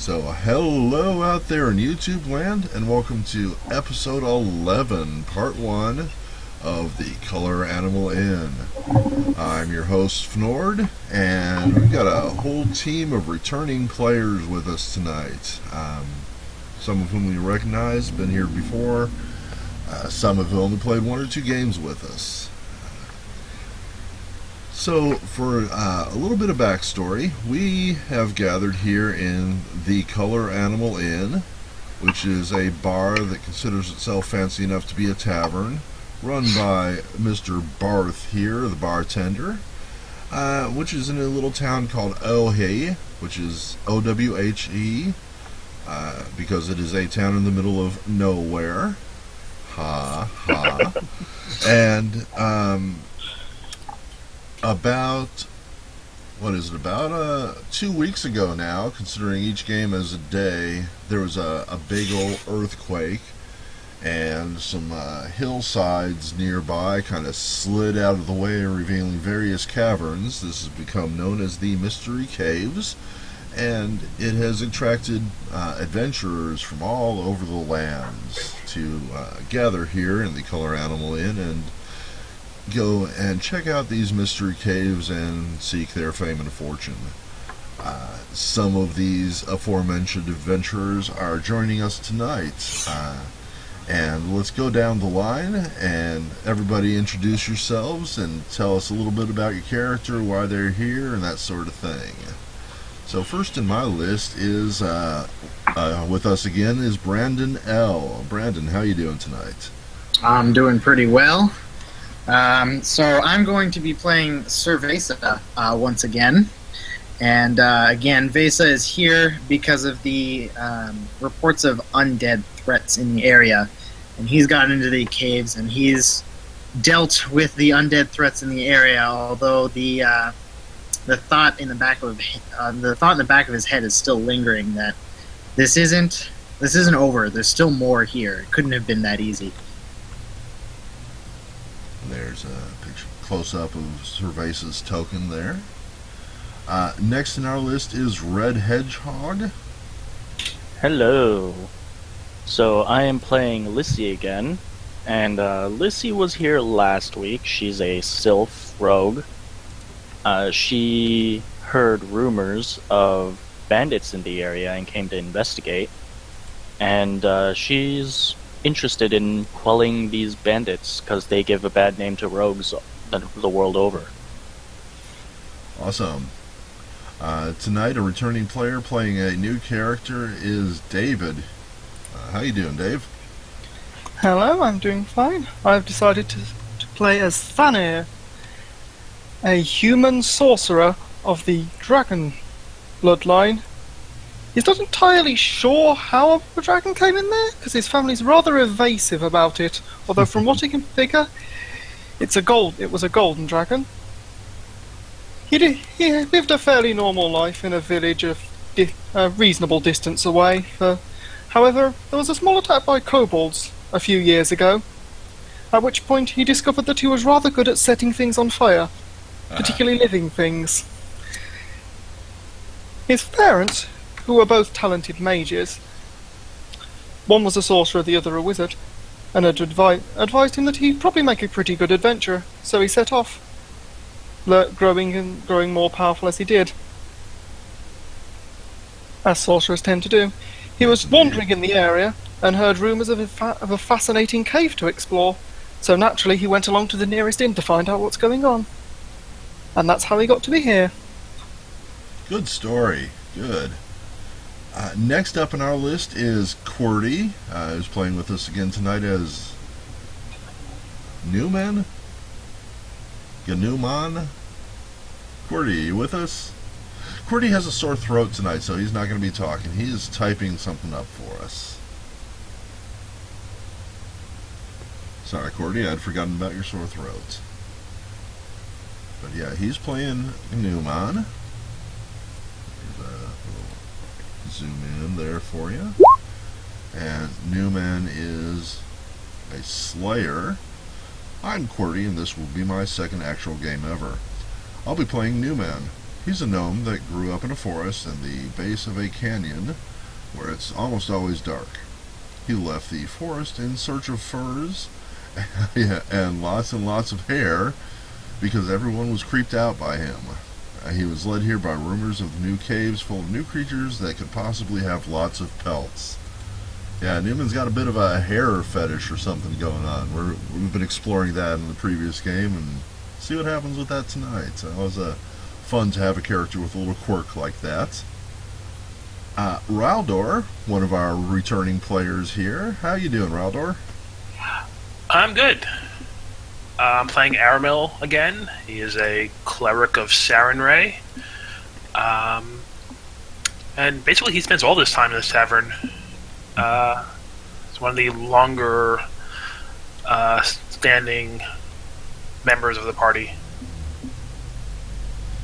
So, hello out there in YouTube land, and welcome to episode 11, part 1 of the Color Animal Inn. I'm your host, Fnord, and we've got a whole team of returning players with us tonight. Some of whom we recognize, been here before, some have only played one or two games with us. So, for a little bit of backstory, we have gathered here in the Color Animal Inn, which is a bar that considers itself fancy enough to be a tavern, run by Mr. Barth here, the bartender, which is in a little town called Owhe, which is O-W-H-E, because it is a town in the middle of nowhere. Ha, ha. And, about 2 weeks ago now, considering each game as a day, there was a big old earthquake, and some hillsides nearby kind of slid out of the way, revealing various caverns. This has become known as the Mystery Caves, and it has attracted adventurers from all over the lands to gather here in the Color Animal Inn and go and check out these mystery caves and seek their fame and fortune. Some of these aforementioned adventurers are joining us tonight. And let's go down the line and everybody introduce yourselves and tell us a little bit about your character, why they're here, and that sort of thing. So first in my list is, with us again, is Brandon L. Brandon, how you doing tonight? I'm doing pretty well. So I'm going to be playing Sir Vesa once again. And again, Vesa is here because of the reports of undead threats in the area. And he's gotten into the caves and he's dealt with the undead threats in the area, although the thought in the back of his head is still lingering that this isn't over. There's still more here. It couldn't have been that easy. There's a picture close-up of Sir Vesa's token there. Next in our list is Red Hedgehog. Hello. So I am playing Lissy again, and Lissy was here last week. She's a sylph rogue. She heard rumors of bandits in the area and came to investigate, and she's interested in quelling these bandits because they give a bad name to rogues the world over. Awesome. Tonight, a returning player playing a new character is David. How you doing, Dave? Hello, I'm doing fine. I've decided to play as Thanir, a human sorcerer of the dragon bloodline. He's not entirely sure how the dragon came in there, because his family's rather evasive about it, although from what he can figure, it was a golden dragon. He lived a fairly normal life in a village a reasonable distance away. However, there was a small attack by kobolds a few years ago, at which point he discovered that he was rather good at setting things on fire, particularly living things. His parents, who were both talented mages, one was a sorcerer, the other a wizard, and had advised him that he'd probably make a pretty good adventurer, so he set off, growing more powerful as he did, as sorcerers tend to do. He was wandering in the area and heard rumours of a fascinating cave to explore, so naturally he went along to the nearest inn to find out what's going on. And that's how he got to be here. Good story. Good. Next up on our list is Qwerty, who's playing with us again tonight as Newman? Ganuman? Qwerty, you with us? Qwerty has a sore throat tonight, so he's not going to be talking. He is typing something up for us. Sorry, Qwerty, I'd forgotten about your sore throat. But yeah, he's playing Newman. Zoom in there for you. And Newman is a Slayer. I'm Qwerty, and this will be my second actual game ever. I'll be playing Newman. He's a gnome that grew up in a forest in the base of a canyon where it's almost always dark. He left the forest in search of furs yeah, and lots of hair because everyone was creeped out by him. He was led here by rumors of new caves full of new creatures that could possibly have lots of pelts. Yeah, Newman's got a bit of a hair fetish or something going on. We've been exploring that in the previous game and see what happens with that tonight. So it was fun to have a character with a little quirk like that. Raldor, one of our returning players here. How you doing, Raldor? I'm good. I'm playing Aramil again. He is a cleric of Sarenrae. And basically he spends all this time in this tavern. He's one of the longer standing members of the party.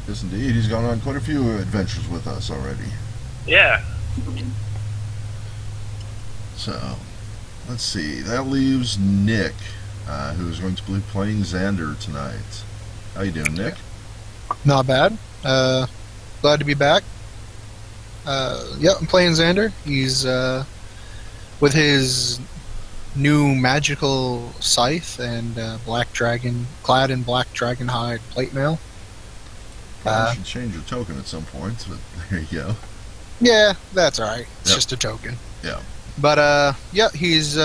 Yes, indeed. He's gone on quite a few adventures with us already. Yeah. So, let's see. That leaves Nick, who's going to be playing Xander tonight. How you doing, Nick? Not bad. Glad to be back. I'm playing Xander. He's with his new magical scythe and black dragon, clad in black dragon hide plate mail. Probably should change your token at some point, but there you go. Yeah, that's alright. It's Yep. just a token. Yeah. But he's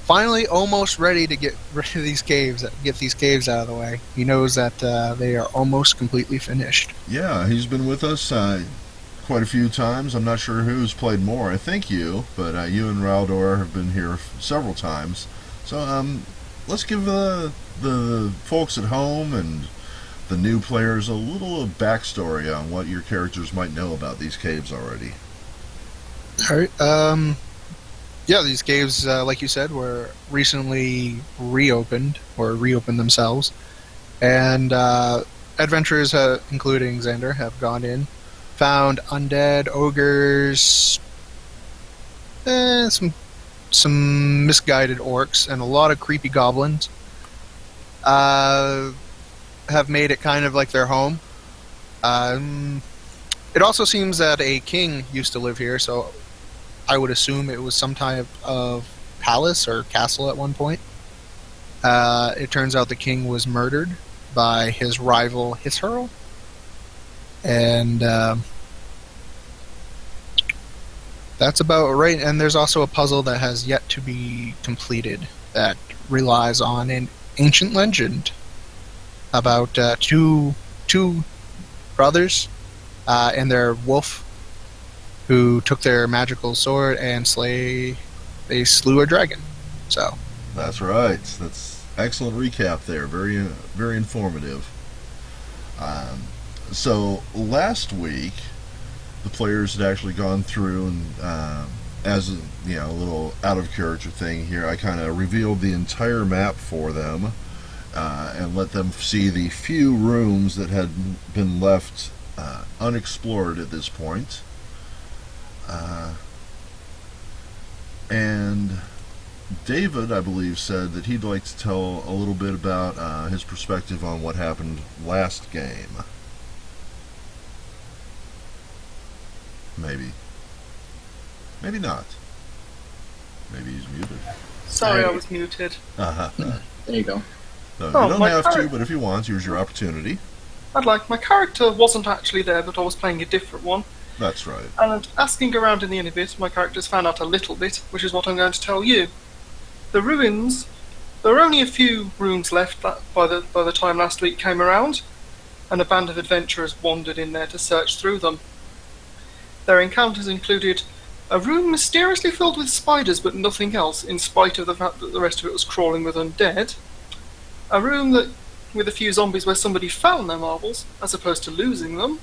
finally almost ready to get rid of these caves, get these caves out of the way. He knows that they are almost completely finished. Yeah, he's been with us quite a few times. I'm not sure who's played more. I think you, but you and Raldor have been here several times. So let's give the folks at home and the new players a little backstory on what your characters might know about these caves already. Alright, these caves, like you said, were recently reopened themselves. And adventurers, including Xander, have gone in, found undead, ogres, some misguided orcs, and a lot of creepy goblins. Have made it kind of like their home. It also seems that a king used to live here, so I would assume it was some type of palace or castle at one point. It turns out the king was murdered by his rival Hisarl. And that's about right. And there's also a puzzle that has yet to be completed that relies on an ancient legend about two brothers and their wolf who took their magical sword and they slew a dragon. So That's right. That's excellent recap there. Very very informative. So last week, the players had actually gone through and as a little out of character thing here, I kind of revealed the entire map for them and let them see the few rooms that had been left unexplored at this point. And David, I believe, said that he'd like to tell a little bit about his perspective on what happened last game. Maybe. Maybe not. Maybe he's muted. Sorry, I was muted. Uh-huh. There you go. No, you Oh, don't my have to, card. but if you want, here's your opportunity. My character wasn't actually there, but I was playing a different one. That's right. And asking around in the inner bit, my characters found out a little bit, which is what I'm going to tell you. The ruins, there were only a few rooms left by the time last week came around, and a band of adventurers wandered in there to search through them. Their encounters included a room mysteriously filled with spiders but nothing else, in spite of the fact that the rest of it was crawling with undead. A room with a few zombies where somebody found their marbles, as opposed to losing them.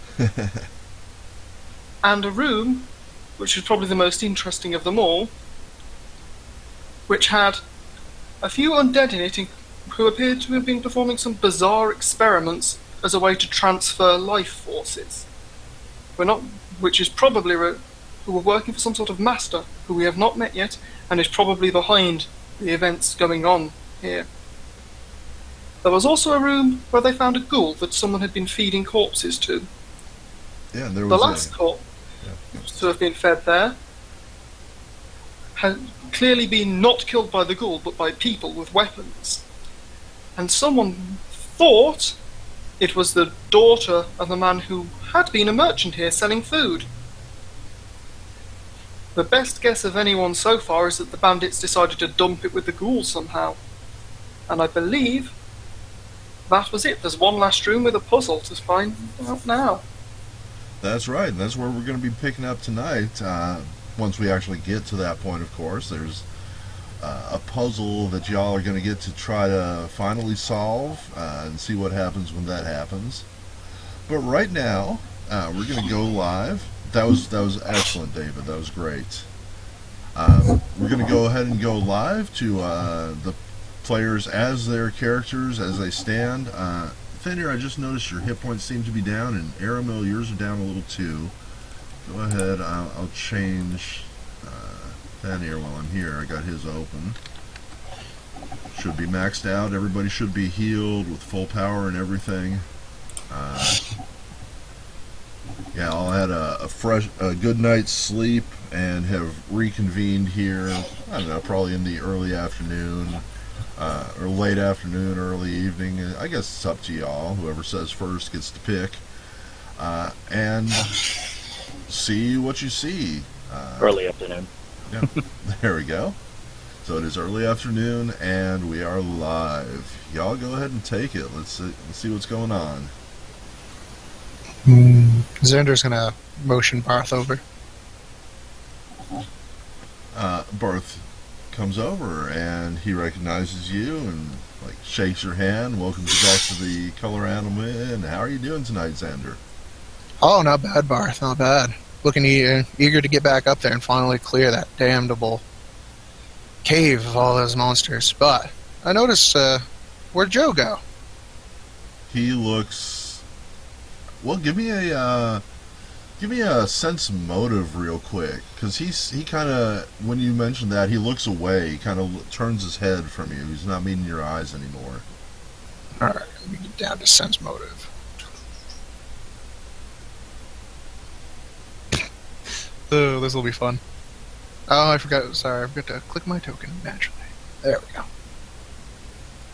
And a room, which is probably the most interesting of them all, which had a few undead in it who appeared to have been performing some bizarre experiments as a way to transfer life forces. Which is probably who were working for some sort of master who we have not met yet, and is probably behind the events going on here. There was also a room where they found a ghoul that someone had been feeding corpses to. Yeah, and there The was last corpse yeah. to have been fed there had clearly been not killed by the ghoul, but by people with weapons. And someone thought it was the daughter of the man who had been a merchant here selling food. The best guess of anyone so far is that the bandits decided to dump it with the ghouls somehow. And I believe that was it. There's one last room with a puzzle to find out now. That's right, and that's where we're going to be picking up tonight. Once we actually get to that point, of course, there's a puzzle that y'all are going to get to try to finally solve and see what happens when that happens. But right now, we're going to go live. That was excellent, David. That was great. We're going to go ahead and go live to the players as their characters as they stand. Fenrir, I just noticed your hit points seem to be down, and Aramil, yours are down a little too. Go ahead, I'll change Fenrir while I'm here. I got his open. Should be maxed out. Everybody should be healed with full power and everything. Yeah, I'll had a good night's sleep and have reconvened here. I don't know, probably in the early afternoon. Or late afternoon, early evening. I guess it's up to y'all. Whoever says first gets to pick. And see what you see. Early afternoon. Yeah, there we go. So it is early afternoon, and we are live. Y'all go ahead and take it. Let's see what's going on. Xander's gonna motion Barth over. Barth comes over, and he recognizes you and shakes your hand, welcomes you back to the Color Animal Inn. How are you doing tonight, Xander? Oh, not bad, Barth, not bad. Looking eager to get back up there and finally clear that damnable cave of all those monsters. But I noticed, where'd Joe go? He looks... Well, give me a sense motive real quick, because he kind of, when you mentioned that, he looks away. He kind of turns his head from you. He's not meeting your eyes anymore. All right, let me get down to sense motive. Oh, this will be fun. Oh, I forgot. Sorry, I forgot to click my token naturally. There we go.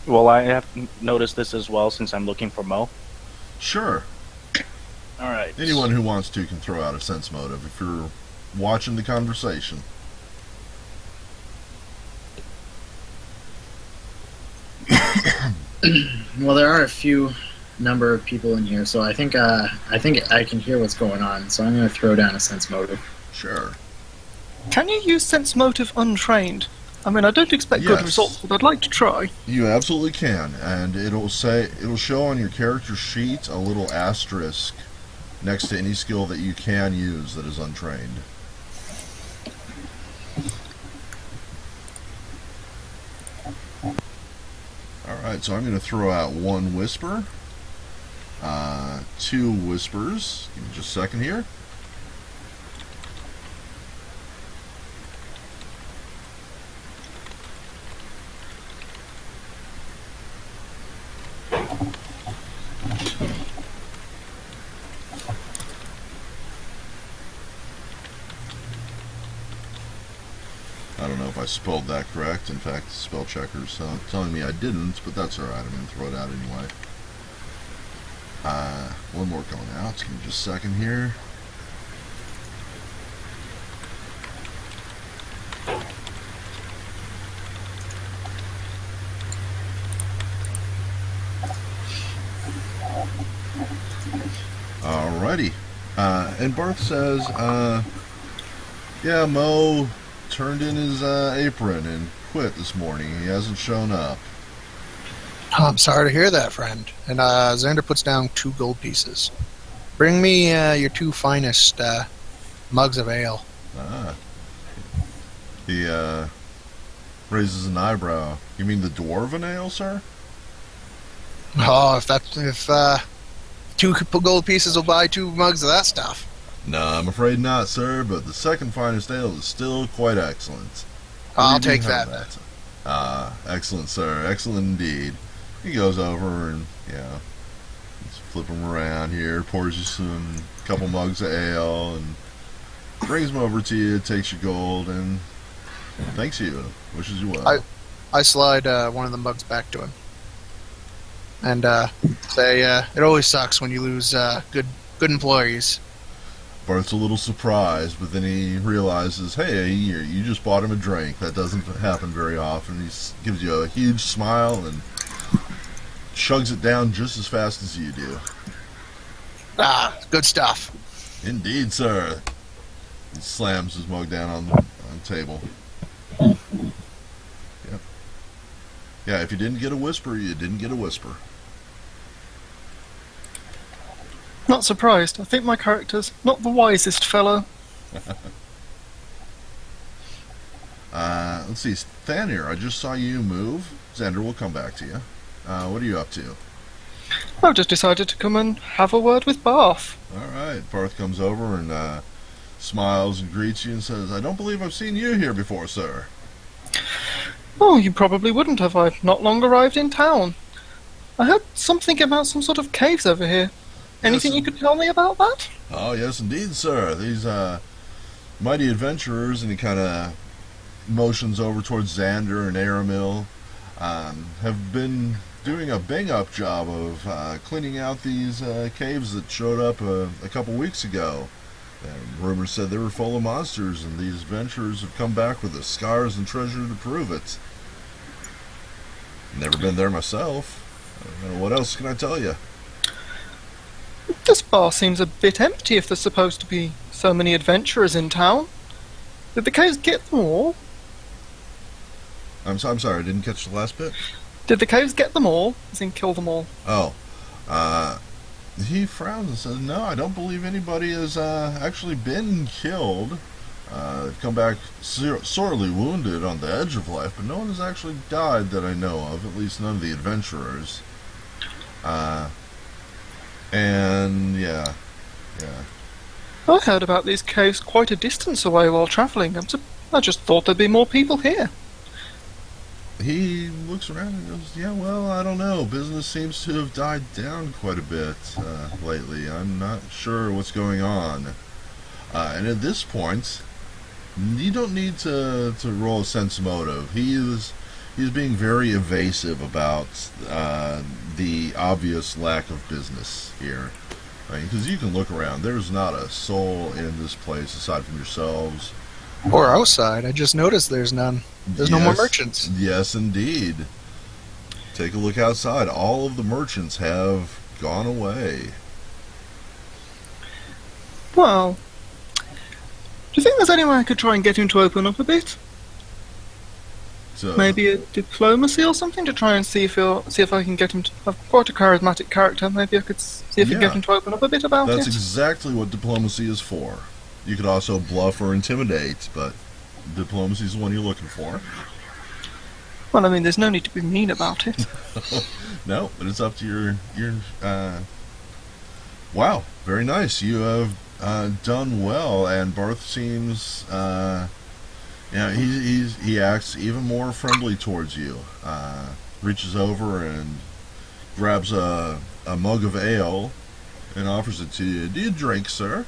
Well, I have noticed this as well since I'm looking for Mo. Sure. Alright. Anyone who wants to can throw out a sense motive if you're watching the conversation. Well, there are a few number of people in here, so I think I can hear what's going on. So I'm going to throw down a sense motive. Sure. Can you use sense motive untrained? I mean, I don't expect good Yes. results, but I'd like to try. You absolutely can, and it'll show on your character sheet a little asterisk next to any skill that you can use that is untrained. Alright, so I'm going to throw out one whisper, 2 whispers. Give me just a second here. I don't know if I spelled that correct. In fact, the spell checker's telling me I didn't, but that's alright. I'm going to throw it out anyway. One more going out. Give me just a second here. Alrighty. And Barth says, yeah, Mo turned in his apron and quit this morning. He hasn't shown up. Oh, I'm sorry to hear that, friend. And Xander puts down 2 gold pieces. Bring me your 2 finest mugs of ale. He raises an eyebrow. You mean the dwarven ale, sir? Oh, if 2 gold pieces will buy 2 mugs of that stuff. No, I'm afraid not, sir, but the second finest ale is still quite excellent. I'll We do take have that. Excellent, sir. Excellent indeed. He goes over and, let's flip him around here, pours you some couple mugs of ale, and brings them over to you, takes your gold, and thanks you, wishes you well. I slide one of the mugs back to him, and say, "It always sucks when you lose good employees." Bart's a little surprised, but then he realizes, hey, you just bought him a drink. That doesn't happen very often. He gives you a huge smile and chugs it down just as fast as you do. Ah, good stuff. Indeed, sir. He slams his mug down on the table. Yep. Yeah, if you didn't get a whisper, you didn't get a whisper. Not surprised. I think my character's not the wisest fellow. Let's see, Thanir, I just saw you move. Xander will come back to you. What are you up to? I've just decided to come and have a word with Barth. Alright, Barth comes over and smiles and greets you and says, I don't believe I've seen you here before, sir. Oh, you probably wouldn't have. I've not long arrived in town. I heard something about some sort of caves over here. Anything you could tell me about that? Oh, yes, indeed, sir. These mighty adventurers, and he kind of motions over towards Xander and Aramil, have been doing a bang-up job of cleaning out these caves that showed up a couple weeks ago. And rumors said they were full of monsters, and these adventurers have come back with the scars and treasure to prove it. Never been there myself. I don't know, what else can I tell you? This bar seems a bit empty if there's supposed to be so many adventurers in town. Did the caves get them all? I'm sorry, I didn't catch the last bit. Did the caves get them all? As in kill them all? Oh, he frowns and says, no, I don't believe anybody has actually been killed. They've come back sorely wounded on the edge of life, but no one has actually died that I know of, at least none of the adventurers. And, yeah. I heard about these caves quite a distance away while travelling. I just thought there'd be more people here. He looks around and goes, yeah, well, I don't know. Business seems to have died down quite a bit lately. I'm not sure what's going on. And at this point, you don't need to roll a sense motive. He's being very evasive about the obvious lack of business here. Because you can look around. There's not a soul in this place aside from yourselves. Or outside. I just noticed there's none. There's no more merchants. Yes, indeed. Take a look outside. All of the merchants have gone away. Well, do you think there's any way I could try and get him to open up a bit? So, Maybe a diplomacy or something to try and see if I can get him to have quite a charismatic character. Maybe I could see if I can get him to open up a bit about that's it. exactly what diplomacy is for. You could also bluff or intimidate, but diplomacy is the one you're looking for. Well, I mean, there's no need to be mean about it. No, but it's up to your wow, very nice. You have done well, and Barth seems he acts even more friendly towards you. Reaches over and grabs a mug of ale and offers it to you. Do you drink, sir?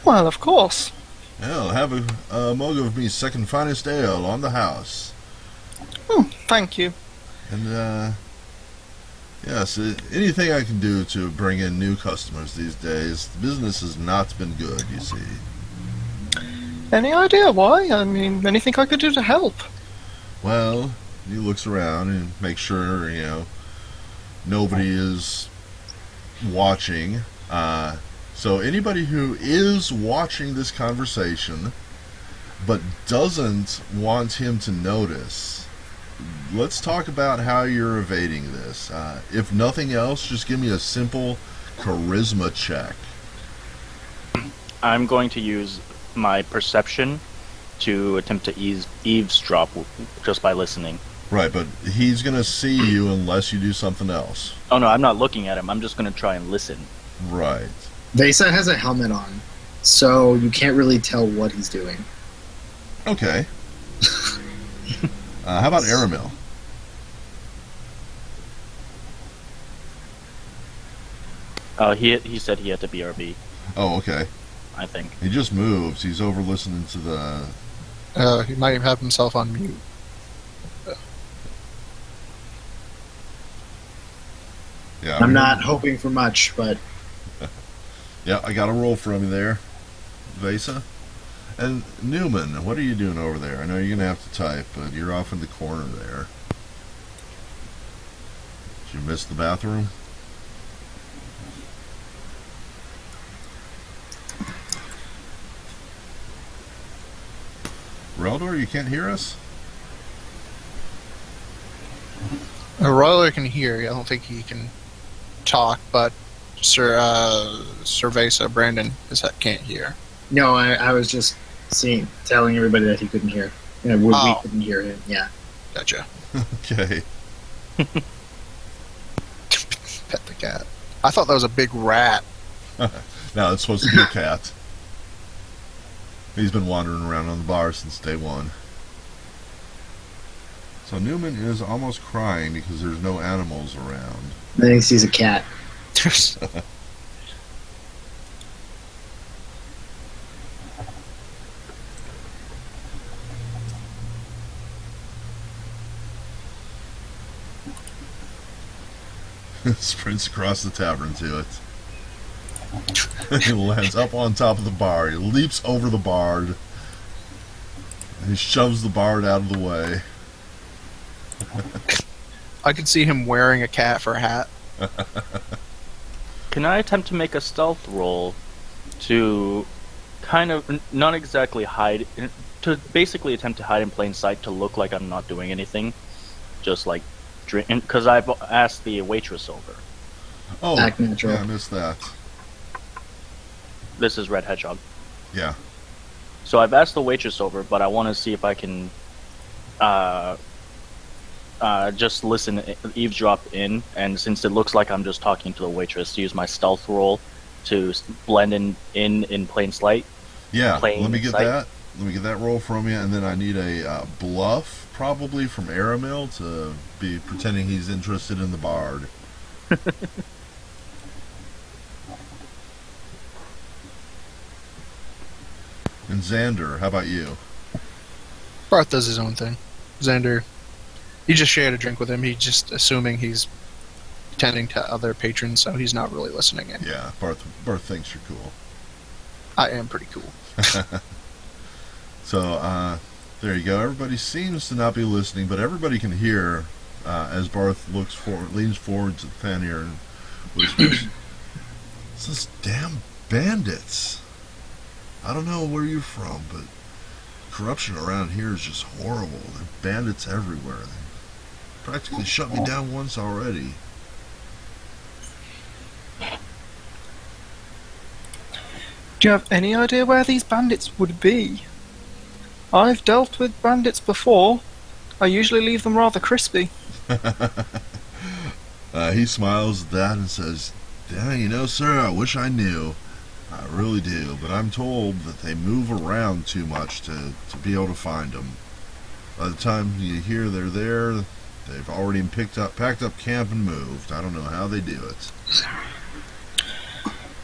Well, of course. Well, have a mug of me second finest ale on the house. Oh, thank you. And, yes, anything I can do to bring in new customers these days. Business has not been good, you see. Any idea why? I mean, anything I could do to help? Well, he looks around and makes sure, nobody is watching. So anybody who is watching this conversation but doesn't want him to notice, let's talk about how you're evading this. If nothing else, just give me a simple charisma check. I'm going to use my perception to attempt to eavesdrop just by listening. Right, but he's going to see you unless you do something else. Oh no, I'm not looking at him. I'm just going to try and listen. Right. Vesa has a helmet on, so you can't really tell what he's doing. Okay. How about Aramil? He said he had to BRB, Oh, okay. I think. He just moves. He's over listening to the. He might have himself on mute. Yeah, I'm not hoping for much, but Yeah, I got a roll from you there, Vesa. And Newman, what are you doing over there? I know you're gonna have to type, but you're off in the corner there. Did you miss the bathroom? Reldor, you can't hear us? Royler can hear. I don't think he can talk, but Cerveza, Brandon, can't hear. no, I was just telling everybody that he couldn't hear. We couldn't hear him. Yeah. Gotcha. Okay. Pet the cat. I thought that was a big rat. No, it's supposed to be a cat. He's been wandering around on the bar since day one. So Newman is almost crying because there's no animals around. I think he sees a cat. Sprints across the tavern to it. He lands up on top of the bar. He leaps over the bard. And he shoves the bard out of the way. I could see him wearing a cat for a hat. Can I attempt to make a stealth roll to kind of not exactly hide, to basically attempt to hide in plain sight to look like I'm not doing anything, just like drink? Because I've asked the waitress over. Oh, Act natural. yeah, I missed that. This is Red Hedgehog. Yeah. So I've asked the waitress over, but I want to see if I can just listen, eavesdrop in, and since it looks like I'm just talking to the waitress, use my stealth roll to blend in plain sight. Yeah, Plain let me get sight. that. Let me get that roll from you, and then I need a bluff, probably from Aramil, to be pretending he's interested in the bard. And Xander, how about you? Barth does his own thing. Xander, you just shared a drink with him. He's just assuming he's tending to other patrons, so he's not really listening in. Yeah, Barth thinks you're cool. I am pretty cool. So, there you go. Everybody seems to not be listening, but everybody can hear as Barth leans forward to Fanir and whispers, "It's this damn bandits. I don't know where you're from, but corruption around here is just horrible. There are bandits everywhere. They practically shut me down once already." Do you have any idea where these bandits would be? I've dealt with bandits before. I usually leave them rather crispy. He smiles at that and says, "Yeah, you know, sir, I wish I knew. I really do, but I'm told that they move around too much to be able to find them. By the time you hear they're there, they've already packed up camp and moved. I don't know how they do it."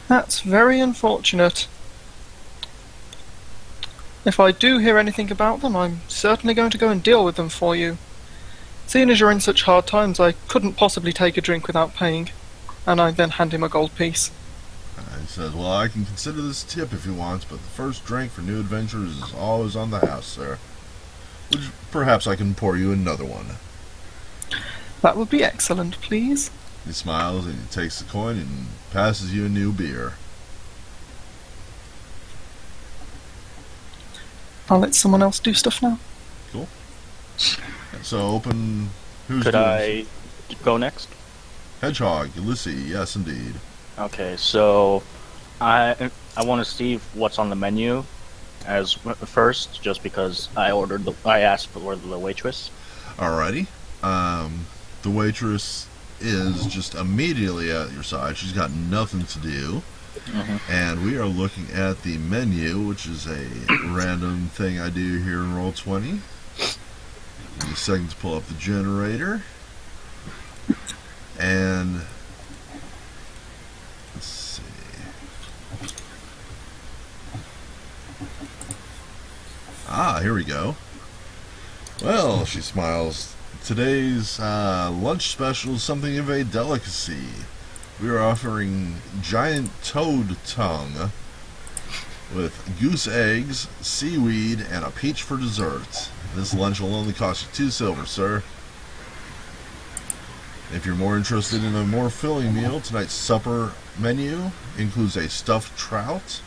That's very unfortunate. If I do hear anything about them, I'm certainly going to go and deal with them for you. Seeing as you're in such hard times, I couldn't possibly take a drink without paying. And I then hand him a gold piece. He says, "Well, I can consider this a tip if you want, but the first drink for new adventures is always on the house, sir. Which perhaps I can pour you another one." That would be excellent, please. He smiles and he takes the coin and passes you a new beer. I'll let someone else do stuff now. Cool. So open. Who's Could doing I go next? Hedgehog, Ulysses, yes indeed. Okay, so I want to see what's on the menu as first, just because I asked for the waitress. Alrighty. The waitress is just immediately at your side. She's got nothing to do. And we are looking at the menu, which is a random thing I do here in Roll20. Give me a second to pull up the generator. And let's Ah, here we go. Well, she smiles. Today's lunch special is something of a delicacy. We are offering giant toad tongue with goose eggs, seaweed, and a peach for dessert. This lunch will only cost you 2 silver, sir. If you're more interested in a more filling meal, tonight's supper menu includes a stuffed trout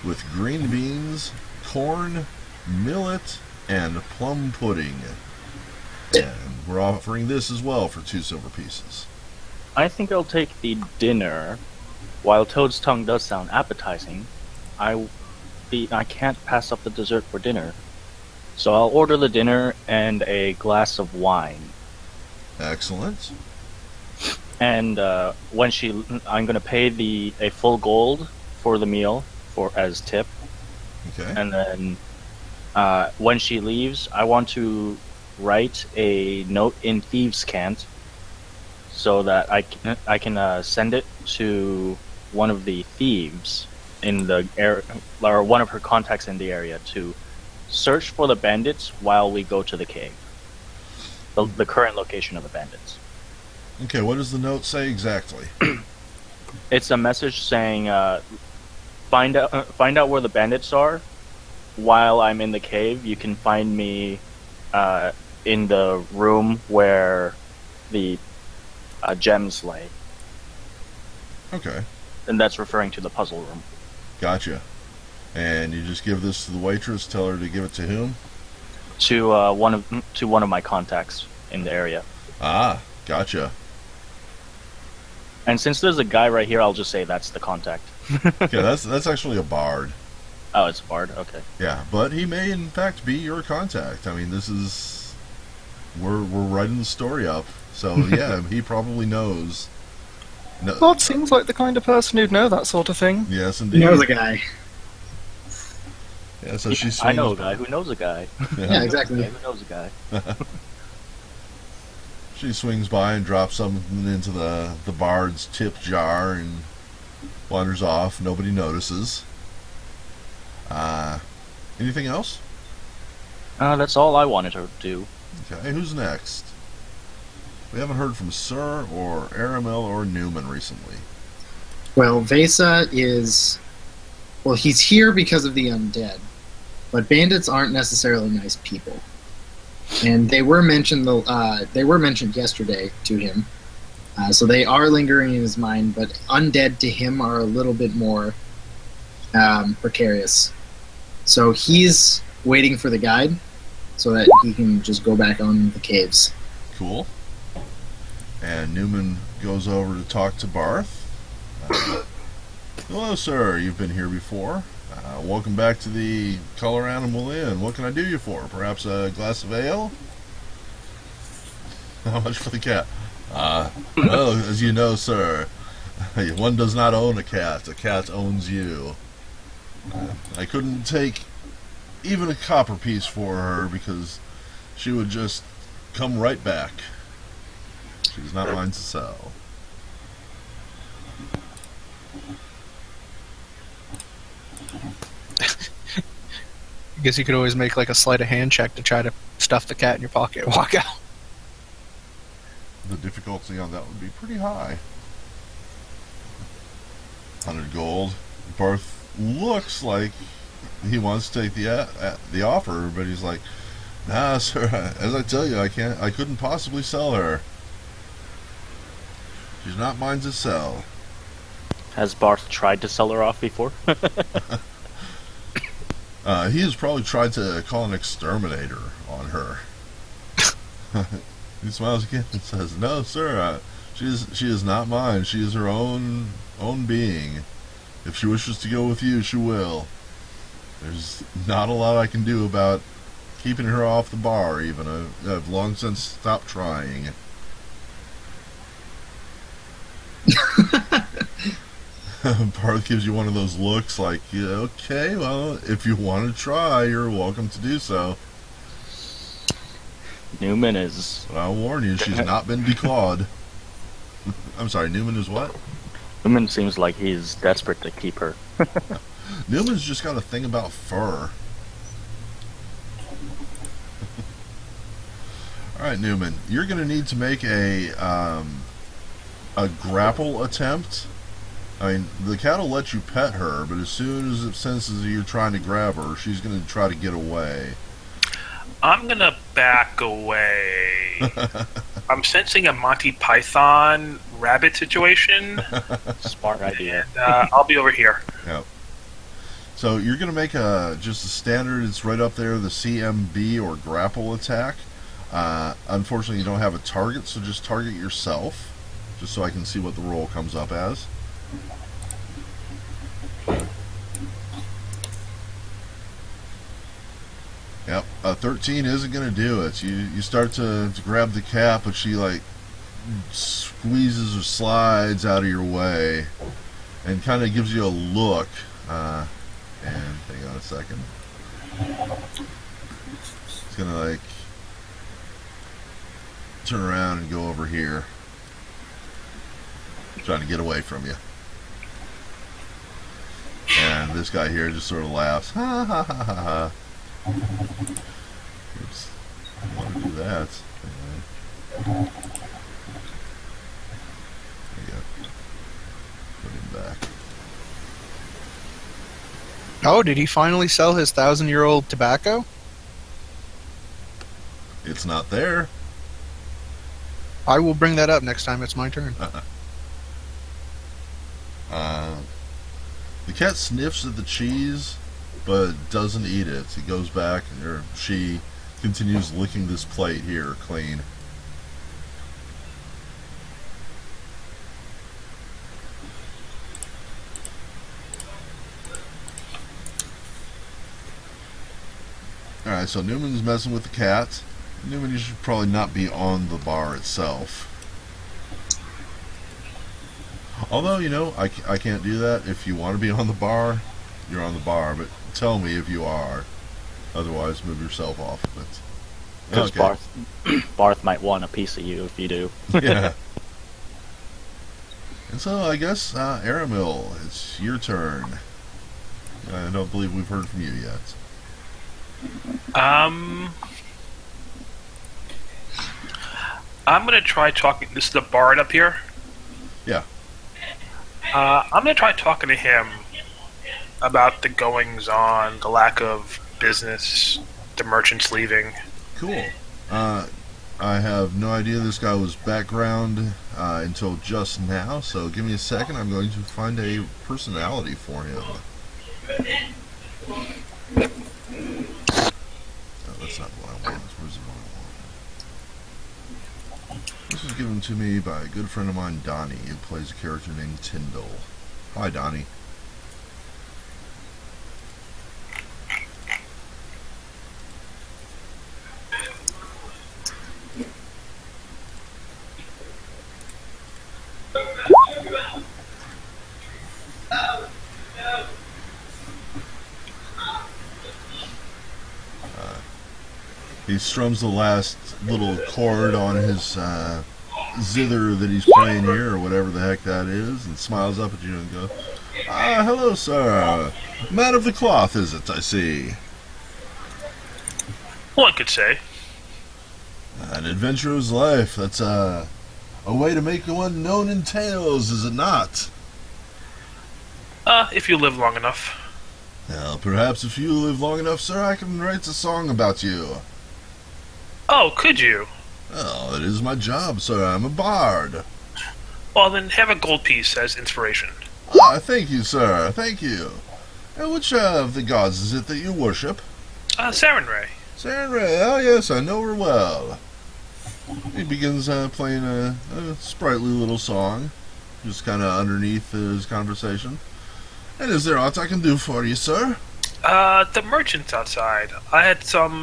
with green beans, corn, millet, and plum pudding. And we're offering this as well for 2 silver pieces. I think I'll take the dinner. While Toad's tongue does sound appetizing, I can't pass up the dessert for dinner. So I'll order the dinner and a glass of wine. Excellent. And I'm gonna pay a full gold for the meal as tip. Okay. And then when she leaves, I want to write a note in thieves' cant so that I can send it to one of the thieves in the area, or one of her contacts in the area, to search for the bandits while we go to the cave. The current location of the bandits. Okay, what does the note say exactly? It's a message saying, find out where the bandits are. While I'm in the cave, you can find me in the room where the gems lay. Okay, And that's referring to the puzzle room. gotcha. And you just give this to the waitress, tell her to give it to whom? To one of my contacts in the area. Ah, gotcha. And since there's a guy right here, I'll just say that's the contact. Okay, that's actually a bard. Oh, it's a bard? Okay. Yeah, but he may in fact be your contact. I mean, we're writing the story up, so yeah, he probably knows. No, Bard seems like the kind of person who'd know that sort of thing. yes, You indeed. know the guy. Yeah, so she swings. I know a guy who knows a guy. Yeah, exactly. Who knows a guy. She swings by and drops something into the bard's tip jar and wanders off. Nobody notices. Anything else? That's all I wanted to do. Okay, who's next? We haven't heard from Sir or Aramel or Newman recently. Well, Vesa is... Well, he's here because of the undead. But bandits aren't necessarily nice people. And they were mentioned yesterday to him. So they are lingering in his mind, but undead to him are a little bit more precarious. So he's waiting for the guide so that he can just go back on the caves. Cool. And Newman goes over to talk to Barth. Hello, sir. You've been here before. Welcome back to the Color Animal Inn. What can I do you for? Perhaps a glass of ale? How much for the cat? Well, as you know, sir, one does not own a cat. A cat owns you. I couldn't take even a copper piece for her because she would just come right back. She's not mine to sell. I guess you could always make like a sleight of hand check to try to stuff the cat in your pocket and walk out. The difficulty on that would be pretty high. 100 gold. Barth looks like he wants to take the offer, but he's like, nah, sir, as I tell you, I couldn't possibly sell her. She's not mine to sell. Has Barth tried to sell her off before? He has probably tried to call an exterminator on her. He smiles again and says, no, sir, she is not mine. She is her own being. If she wishes to go with you, she will. There's not a lot I can do about keeping her off the bar, even. I've long since stopped trying. Barth gives you one of those looks like, yeah, okay, well, if you want to try, you're welcome to do so. Newman is... But I'll warn you, she's not been declawed. I'm sorry, Newman is what? Newman seems like he's desperate to keep her. Newman's just got a thing about fur. All right, Newman, you're going to need to make a grapple attempt. I mean, the cat will let you pet her, but as soon as it senses that you're trying to grab her, she's going to try to get away. I'm gonna back away. I'm sensing a Monty Python rabbit situation. Smart idea. I'll be over here. Yep. So you're going to make just a standard, it's right up there, the CMB or grapple attack. Unfortunately, you don't have a target, so just target yourself, just so I can see what the roll comes up as. Yep, a 13 isn't going to do it. You start to grab the cat, but she like squeezes or slides out of your way and kind of gives you a look. And hang on a second. It's going to like turn around and go over here, trying to get away from you. And this guy here just sort of laughs. Ha ha ha ha ha. Oops. I want to do that. There you go. Put him back. Oh, did he finally sell his 1,000-year-old tobacco? It's not there. I will bring that up next time it's my turn. The cat sniffs at the cheese, but doesn't eat it. He goes back, or she continues licking this plate here clean. Alright, so Newman's messing with the cat. Newman, you should probably not be on the bar itself. Although, you know, I can't do that. If you want to be on the bar, you're on the bar, but tell me if you are. Otherwise, move yourself off of it. Because Okay. Barth might want a piece of you if you do. Yeah. And so, I guess, Aramil, it's your turn. I don't believe we've heard from you yet. I'm gonna try talking. This is the bard up here. Yeah. I'm gonna try talking to him about the goings on, the lack of business, the merchants leaving. Cool. I have no idea this guy was background until just now, so give me a second. I'm going to find a personality for him. No, that's not what I want. Where's the one I want? This was given to me by a good friend of mine, Donnie, who plays a character named Tyndall. Hi, Donnie. He strums the last little chord on his zither that he's playing here, or whatever the heck that is, and smiles up at you and goes, "Ah, hello, sir. Man of the cloth, is it, I see? One could say. An adventurer's life. That's a way to make one known in tales, is it not? If you live long enough. Well, perhaps if you live long enough, sir, I can write a song about you. Oh, could you? Well, it is my job, sir. I'm a bard. Well, then have a gold piece as inspiration. Ah, thank you, sir. Thank you. And which of the gods is it that you worship? Sarenrae. Sarenrae. Oh, yes, I know her well. He begins playing a sprightly little song, just kind of underneath his conversation. And is there aught I can do for you, sir? The merchants outside. I had some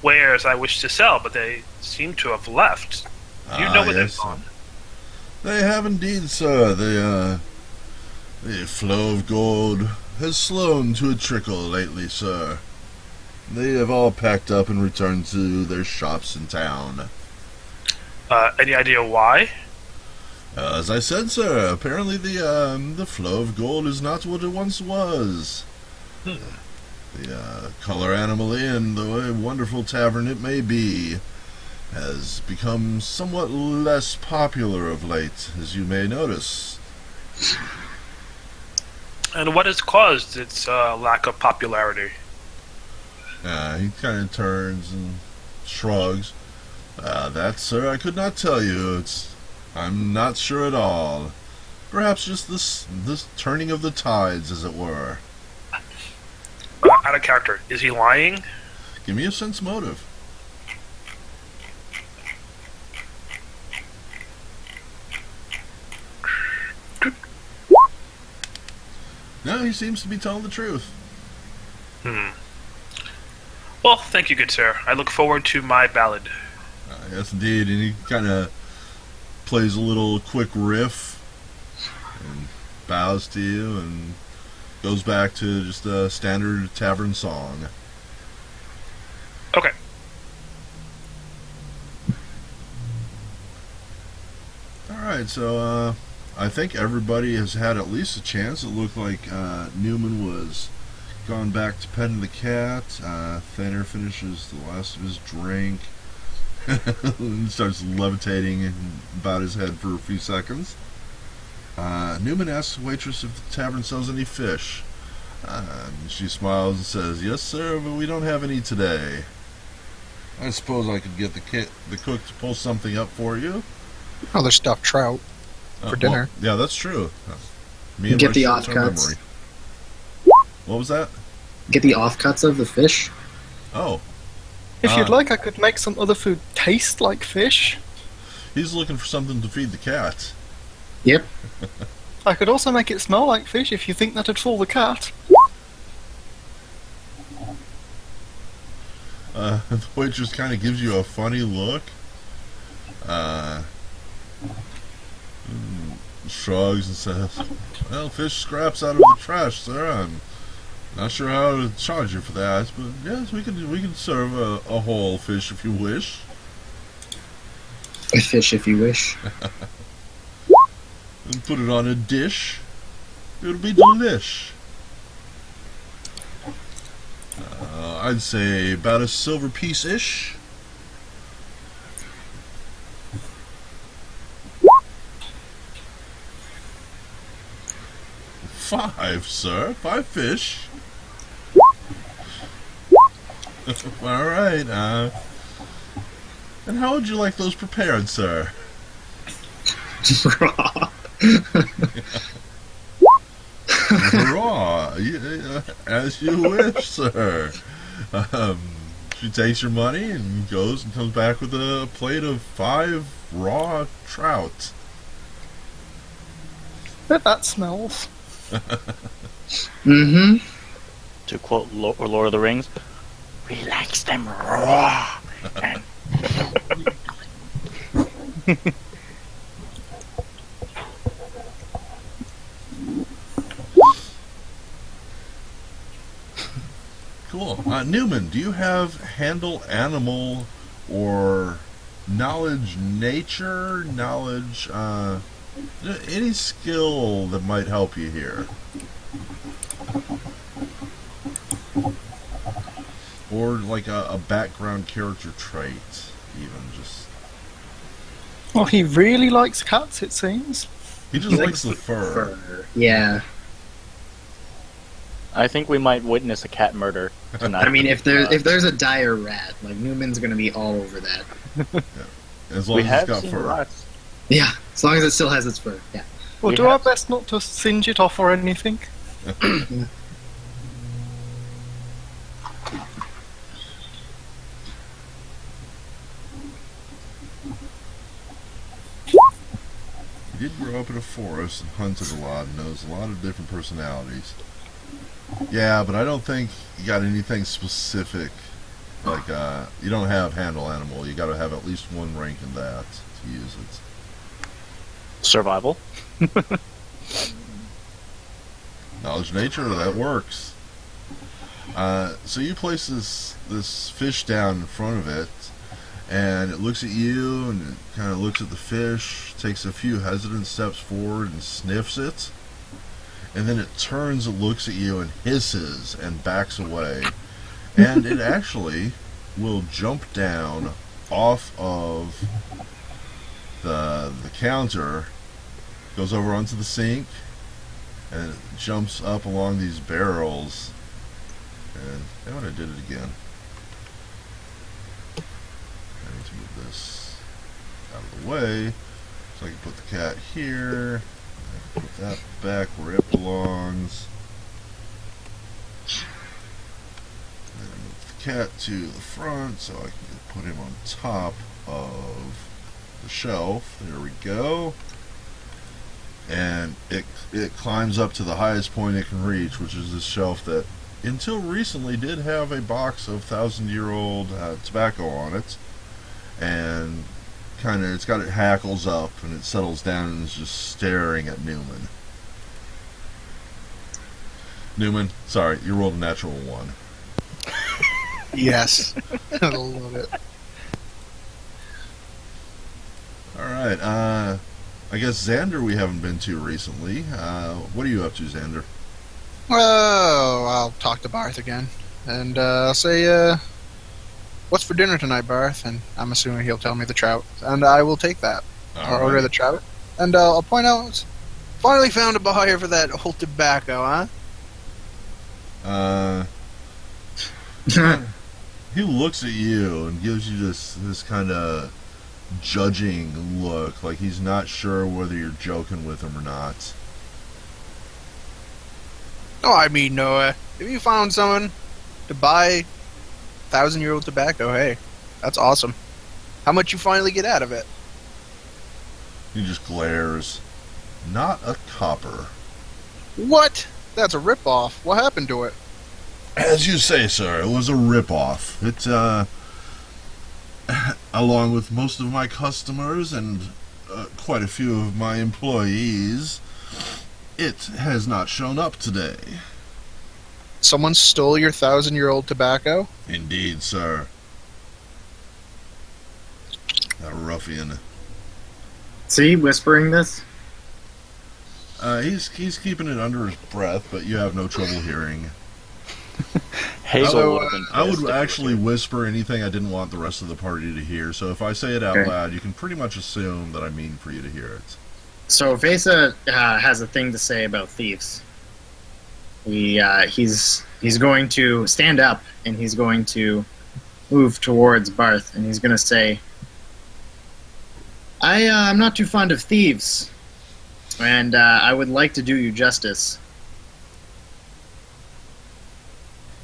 wares I wished to sell, but they seem to have left. Do you know where they've gone? They have indeed, sir. The flow of gold has slowed to a trickle lately, sir. They have all packed up and returned to their shops in town. Any idea why? As I said, sir, apparently the flow of gold is not what it once was. The Color Animal Inn, though a wonderful tavern it may be, has become somewhat less popular of late, as you may notice. And what has caused its lack of popularity? He kind of turns and shrugs. That, sir, I could not tell you. I'm not sure at all. Perhaps just this turning of the tides, as it were. Out of character. Is he lying? Give me a sense motive. No, he seems to be telling the truth. Well, thank you, good sir. I look forward to my ballad. Yes, indeed. And he kind of plays a little quick riff and bows to you and goes back to just a standard tavern song. Okay. Alright, so I think everybody has had at least a chance. It looked like Newman was gone back to petting the cat. Thaner finishes the last of his drink and starts levitating about his head for a few seconds. Newman asks the waitress if the tavern sells any fish. She smiles and says, "Yes, sir, but we don't have any today. I suppose I could get the cook to pull something up for you." Oh, there's stuffed trout for dinner. Well, yeah, that's true. Me and Get my the short-term offcuts. memory. What was that? Get the offcuts of the fish. Oh, If you'd Ah. like, I could make some other food taste like fish. he's looking for something to feed the cat. Yep. I could also make it smell like fish if you think that'd fool the cat. The waitress kind of gives you a funny look. Shrugs and says, "Well, fish scraps out of the trash, sir. I'm not sure how to charge you for that, but yes, we can serve a whole fish if you wish." A fish if you wish. And put it on a dish. It'll be delish. I'd say about a silver piece-ish. Five, sir. 5 fish. All right. And how would you like those prepared, sir? Raw. Yeah, as you wish, sir. She takes your money and goes and comes back with a plate of 5 raw trout. Bet that smells. Mm-hmm. To quote Lord of the Rings, "We likes them raw." And Cool. Newman, do you have handle animal or knowledge nature, knowledge, any skill that might help you here? Or like a background character trait, even just. Well, he really likes cats, it seems. He just likes the fur. Yeah. I think we might witness a cat murder tonight. I mean, if there's a dire rat, like Newman's gonna be all over that. As long we as have it's got seen fur. rats. Yeah, as long as it still has its fur. Yeah. We'll We do our have- best not to singe it off or anything. He did grow up in a forest and hunted a lot and knows a lot of different personalities. Yeah, but I don't think you got anything specific. Like, you don't have handle animal. You got to have at least one rank in that to use it. Survival. Knowledge nature, that works. So you place this fish down in front of it, and it looks at you, and it kind of looks at the fish, takes a few hesitant steps forward and sniffs it, and then it turns and looks at you and hisses and backs away, and it actually will jump down off of the counter, goes over onto the sink, and it jumps up along these barrels. And damn it, I did it again. I need to move this out of the way so I can put the cat here. Put that back where it belongs. And then move the cat to the front so I can put him on top of the shelf. There we go. And it climbs up to the highest point it can reach, which is this shelf that until recently did have a box of 1,000-year-old tobacco on it. And it's got it hackles up and it settles down and is just staring at Newman. Newman, sorry, you rolled a natural 1. Yes. I love it. Alright, I guess Xander we haven't been to recently. What are you up to, Xander? Well, I'll talk to Barth again. And I'll say, what's for dinner tonight, Barth? And I'm assuming he'll tell me the trout. And I will take that. I'll order the trout. And I'll point out, finally found a buyer for that old tobacco, huh? He looks at you and gives you this kind of judging look, like he's not sure whether you're joking with him or not. Oh, I mean, Noah, if you found someone to buy 1,000-year-old tobacco, hey, that's awesome. How much you finally get out of it? He just glares. Not a copper. What? That's a ripoff. What happened to it? As you say, sir, it was a rip-off. It, along with most of my customers and quite a few of my employees, it has not shown up today. Someone stole your 1,000-year-old tobacco? Indeed, sir. That ruffian. See, whispering this? He's keeping it under his breath, but you have no trouble hearing. Hazel would have been I pissed if would it was actually you. whisper anything I didn't want the rest of the party to hear, so if I say it out Okay. loud, you can pretty much assume that I mean for you to hear it. So Vesa has a thing to say about thieves. He's going to stand up and he's going to move towards Barth and he's going to say, I'm not too fond of thieves, and I would like to do you justice.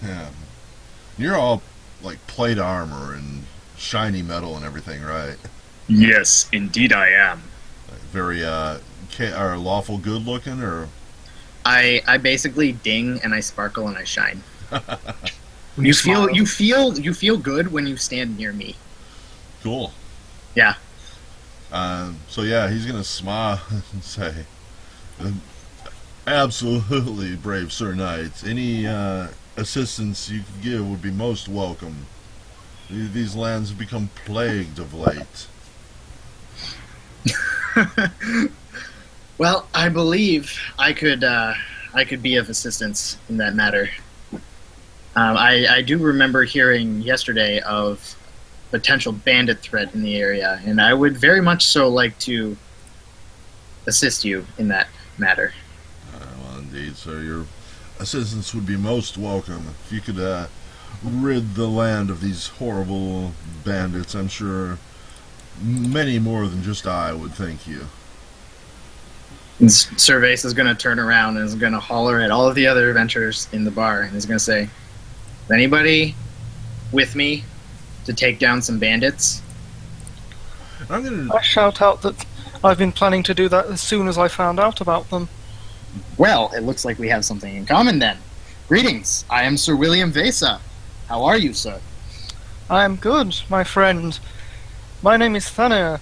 Yeah. You're all like plate armor and shiny metal and everything, right? Yes, indeed I am. Like very are lawful good looking, or I basically ding and I sparkle and I shine. When You smile. feel good when you stand near me. cool. Yeah. So yeah, he's gonna smile and say, "Absolutely, brave Sir Knight. Any assistance you can give would be most welcome. These lands have become plagued of late." Well, I believe I could be of assistance in that matter. I do remember hearing yesterday of potential bandit threat in the area, and I would very much so like to assist you in that matter. Well, indeed, sir, your assistance would be most welcome. If you could rid the land of these horrible bandits, I'm sure many more than just I would thank you. And Cervase is going to turn around and is going to holler at all of the other adventurers in the bar, and is going to say, "Is anybody with me to take down some bandits?" And I'm gonna I shout out that I've been planning to do that as soon as I found out about them. Well, it looks like we have something in common then. Greetings, I am Sir William Vesa. How are you, sir? I am good, my friend. My name is Thanir.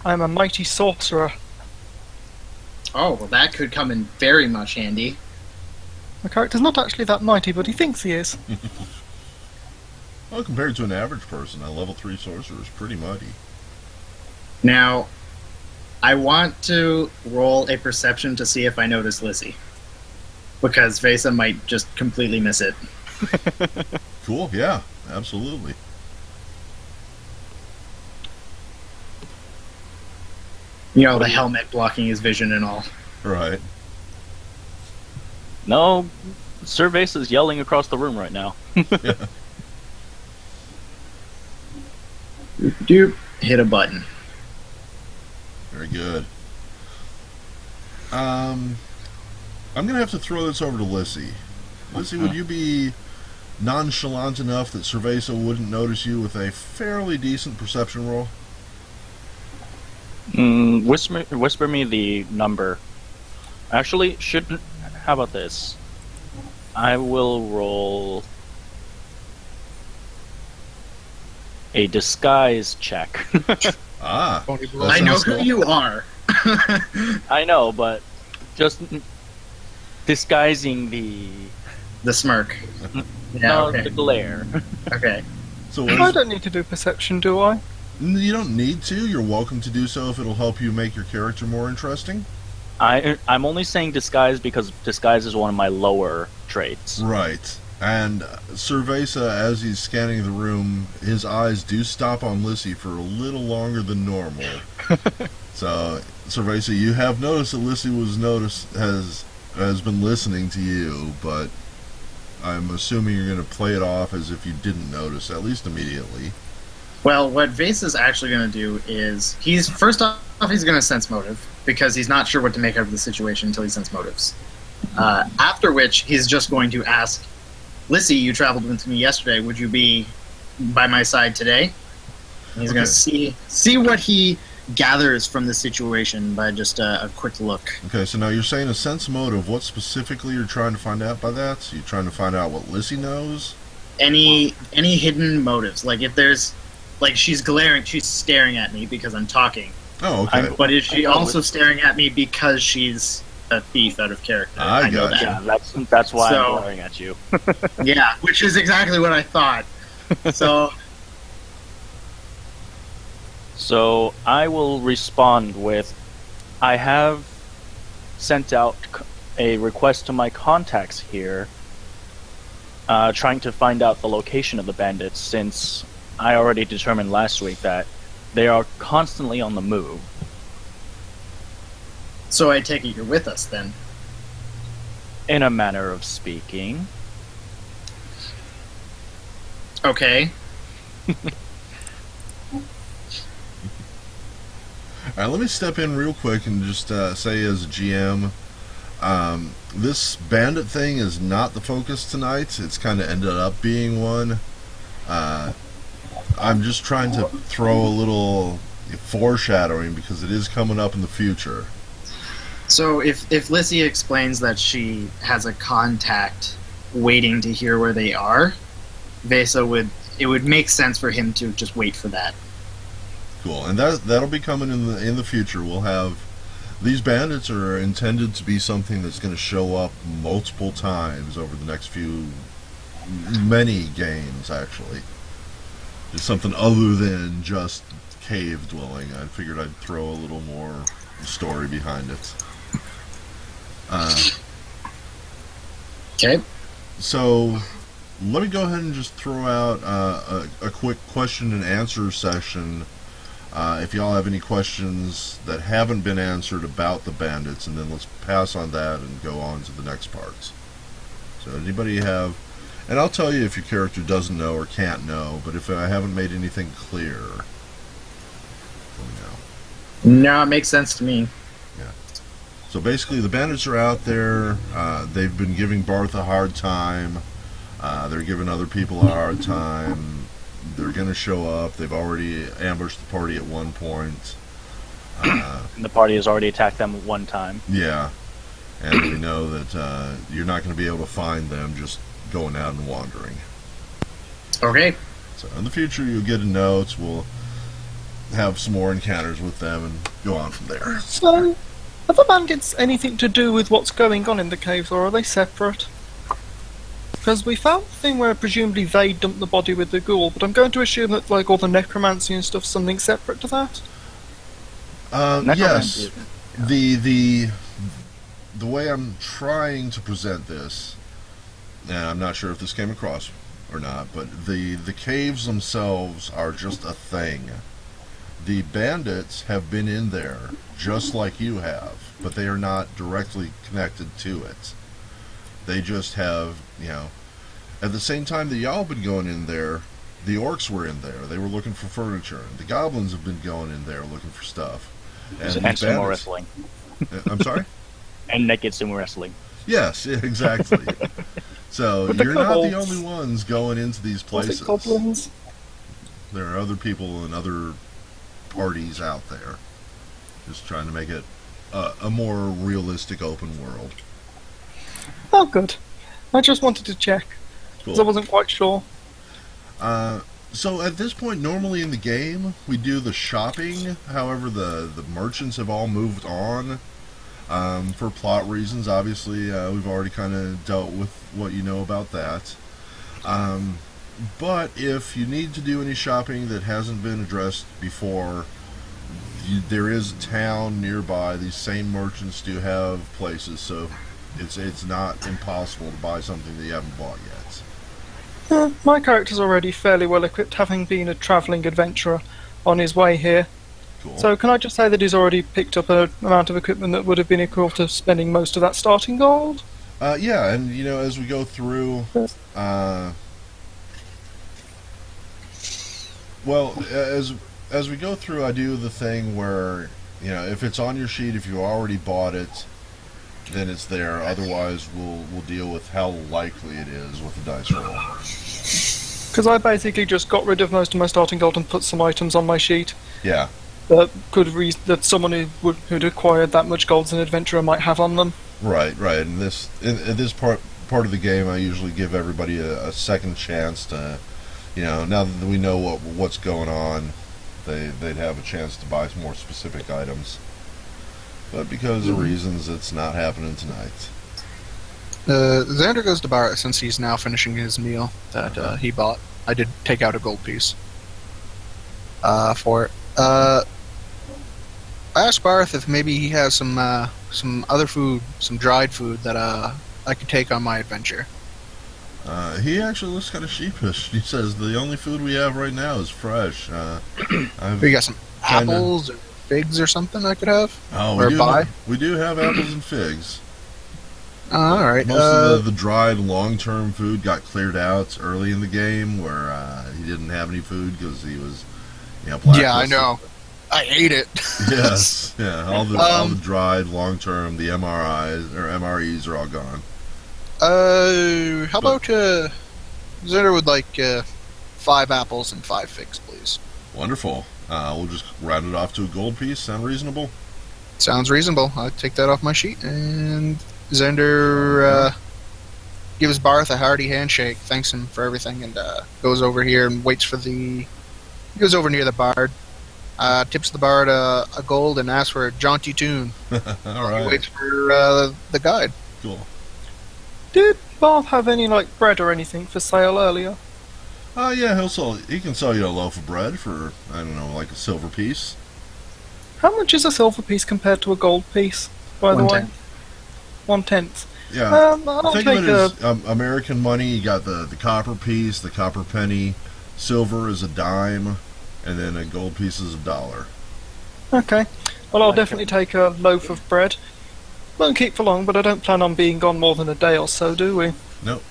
I am a mighty sorcerer. Oh, well, that could come in very much handy. My character's not actually that mighty, but he thinks he is. well, compared to an average person, a level 3 sorcerer is pretty muddy. Now, I want to roll a perception to see if I notice Lizzie. Because Vesa might just completely miss it. Cool, yeah, absolutely. You know, the helmet blocking his vision and all. Right. No, Cervase is yelling across the room right now. Doop. Hit a button. Very good. I'm gonna have to throw this over to Lissy. Lissy, would you be nonchalant enough that Cerveza wouldn't notice you with a fairly decent perception roll? Whisper me the number. Actually, shouldn't. How about this? I will roll a disguise check. Ah, Phony that roll. I know sounds who cool. you are. I know, but just disguising the The smirk. Yeah, no, okay. the glare. Okay. So I what don't need to do perception, do I? you don't need to. You're welcome to do so if it'll help you make your character more interesting. I'm only saying disguise because disguise is one of my lower traits. Right. And Cerveza, as he's scanning the room, his eyes do stop on Lissy for a little longer than normal. So, Cerveza, you have noticed that Lissy has been listening to you, but I'm assuming you're going to play it off as if you didn't notice, at least immediately. Well, what Vase is actually going to do is he's going to sense motive because he's not sure what to make of the situation until he sense motives. After which, he's just going to ask, Lissy, you traveled with me yesterday. Would you be by my side today? And he's going to see what he gathers from the situation by just a quick look. Okay, so now you're saying a sense motive. What specifically you're trying to find out by that? So you're trying to find out what Lissy knows? Any hidden motives? Like if there's, like she's staring at me because I'm talking. Oh, okay. But is she also staring at me because she's a thief out of character? I know gotcha. that. Yeah, that's why So- I'm glaring at you. Yeah, which is exactly what I thought. So So I will respond with, I have sent out a request to my contacts here, trying to find out the location of the bandits, since I already determined last week that they are constantly on the move. So I take it you're with us then. In a manner of speaking. Okay. All right, let me step in real quick and just say as a GM, this bandit thing is not the focus tonight. It's kind of ended up being one. I'm just trying to throw a little foreshadowing because it is coming up in the future. So if Lissy explains that she has a contact waiting to hear where they are, Vesa would make sense for him to just wait for that. Cool, and that'll be coming in the future. We'll have these bandits are intended to be something that's going to show up multiple times over the next many games actually. It's something other than just cave dwelling. I figured I'd throw a little more story behind it. Okay. So let me go ahead and just throw out a quick question and answer session. If y'all have any questions that haven't been answered about the bandits, and then let's pass on that and go on to the next parts. So anybody have, and I'll tell you if your character doesn't know or can't know, but if I haven't made anything clear, let me know. No, it makes sense to me. So basically the bandits are out there, they've been giving Barth a hard time, they're giving other people a hard time. They're going to show up. They've already ambushed the party at one point. The party has already attacked them one time. Yeah. And we know that you're not going to be able to find them just going out and wandering. Okay. So in the future, you'll get a note. We'll have some more encounters with them and go on from there. So, are the bandits anything to do with what's going on in the caves, or are they separate? Because we found the thing where presumably they dumped the body with the ghoul, but I'm going to assume that like all the necromancy and stuff's something separate to that. Yes. The way I'm trying to present this, and I'm not sure if this came across or not, but the caves themselves are just a thing. The bandits have been in there just like you have, but they are not directly connected to it. They just have, at the same time that y'all been going in there, the orcs were in there. They were looking for furniture. The goblins have been going in there looking for stuff. And And sumo wrestling. I'm sorry? And naked sumo wrestling. Yes, yeah, exactly. So But the you're not the kobolds- only ones going into these Was places. it goblins? There are other people and other parties out there, just trying to make it a more realistic open world. Oh, good. I just wanted to check, because I Cool. wasn't quite sure. So at this point, normally in the game, we do the shopping. However, the merchants have all moved on for plot reasons. Obviously, we've already kind of dealt with what you know about that. But if you need to do any shopping that hasn't been addressed before, there is a town nearby. These same merchants do have places, so it's not impossible to buy something that you haven't bought yet. My character's already fairly well equipped, having been a travelling adventurer on his way here. Cool. So can I just say that he's already picked up an amount of equipment that would have been equal to spending most of that starting gold? Yeah, and as we go through, well, as we go through, I do the thing where if it's on your sheet, if you already bought it, then it's there. Otherwise, we'll deal with how likely it is with the dice roll. Because I basically just got rid of most of my starting gold and put some items on my sheet Yeah, that someone who'd acquired that much gold as an adventurer might have on them. right. And in this part of the game, I usually give everybody a second chance to, now that we know what's going on, they'd have a chance to buy some more specific items. But because of reasons, it's not happening tonight. Xander goes to bar since he's now finishing his meal that he bought. I did take out a gold piece for it. I asked Barth if maybe he has some other food, some dried food that I could take on my adventure. He actually looks kind of sheepish. He says the only food we have right now is fresh. We got some Kinda. apples or figs or something I could have Oh, or buy. we do have apples and figs. All right. Most of the dried long-term food got cleared out early in the game, where he didn't have any food because he was, blacklisted. yeah, I know. I ate it. Yes, yeah. All the dried long-term, the MRIs or MREs are all gone. How about Xander would like 5 apples and 5 figs, please. Wonderful. We'll just round it off to a gold piece. Sound reasonable? Sounds reasonable. I'll take that off my sheet. And Xander gives Barth a hearty handshake, thanks him for everything, and goes over here and waits for the... He goes over near the bard, tips the bard a gold and asks for a jaunty tune. All He right. waits for the guide. Cool. Did Barth have any bread or anything for sale earlier? Yeah, he can sell you a loaf of bread for, I don't know, like a silver piece. How much is a silver piece compared to a gold piece, by the way? 1/10. Yeah. I'll Think take of it as American money. You got the copper piece, the copper penny, silver is a dime, and then a gold piece is $1. Okay. Well, I'll definitely take a loaf of bread. Won't keep for long, but I don't plan on being gone more than a day or so, do we? Nope.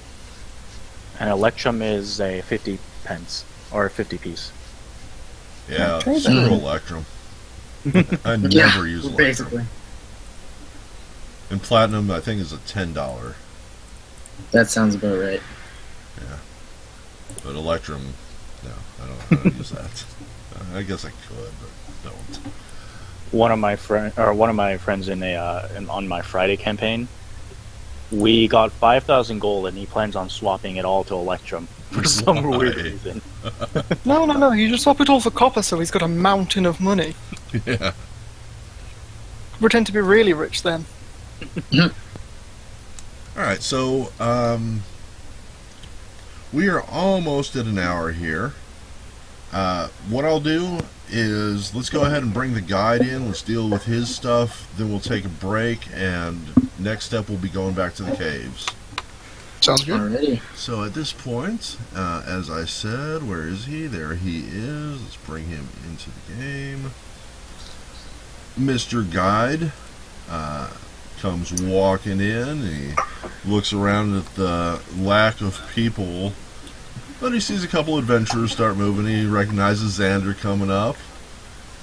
An electrum is a 50 pence, or a 50 piece. Yeah, Okay, then. screw Electrum. I never use Electrum. basically. And Platinum, I think, is a $10. That sounds about right. But Electrum, no, I don't use that. I guess I could, but don't. One of my friends on my Friday campaign, we got 5,000 gold, and he plans on swapping it all to Electrum for some Why? weird reason. No, you just swap it all for copper so he's got a mountain of money. Yeah. Pretend to be really rich then. Alright, so, we are almost at an hour here. What I'll do is, let's go ahead and bring the guide in, let's deal with his stuff, then we'll take a break, and next step we'll be going back to the caves. Sounds good. Alrighty. So at this point, as I said, where is he? There he is. Let's bring him into the game. Mr. Guide comes walking in. He looks around at the lack of people, but he sees a couple adventurers start moving. He recognizes Xander coming up,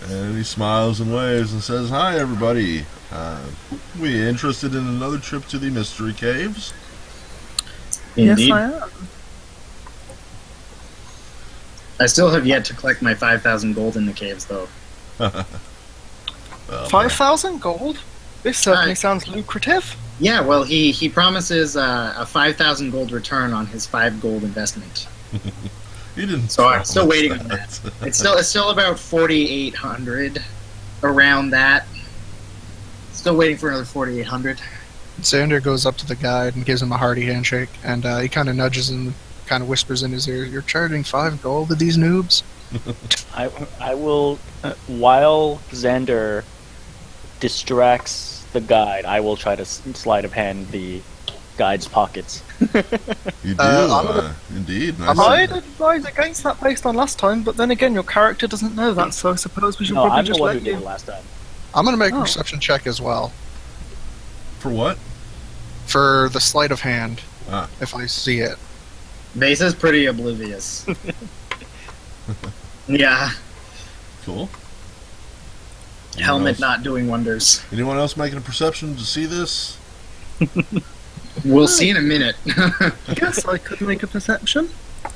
and he smiles and waves and says, "Hi, everybody. We interested in another trip to the Mystery Caves?" Indeed. Yes, I am. I still have yet to collect my 5,000 gold in the caves, though. Well, 5,000 gold? This certainly Right. sounds lucrative. Yeah, well, he promises a 5,000 gold return on his 5 gold investment. he didn't. So I'm still promise waiting on that. It's still about 4,800, around that. Still waiting for another 4,800. Xander goes up to the guide and gives him a hearty handshake, and he kind of nudges him, kind of whispers in his ear, "You're charging 5 gold to these noobs?" I will, while Xander distracts the guide, I will try to sleight of hand the guide's pockets. You do, indeed. Nice. I'd advise against that based on last time, but then again, your character doesn't know that, so I suppose we should No, probably I'm the just one who let did it you. last time. I'm going to make a Oh. perception check as well For what? for the sleight of hand, Ah. if I see it. Vasa's pretty oblivious. Yeah, Cool. Anyone helmet else- not doing wonders. Anyone else making a perception to see this? We'll see in a minute. Yes, I could make a perception. I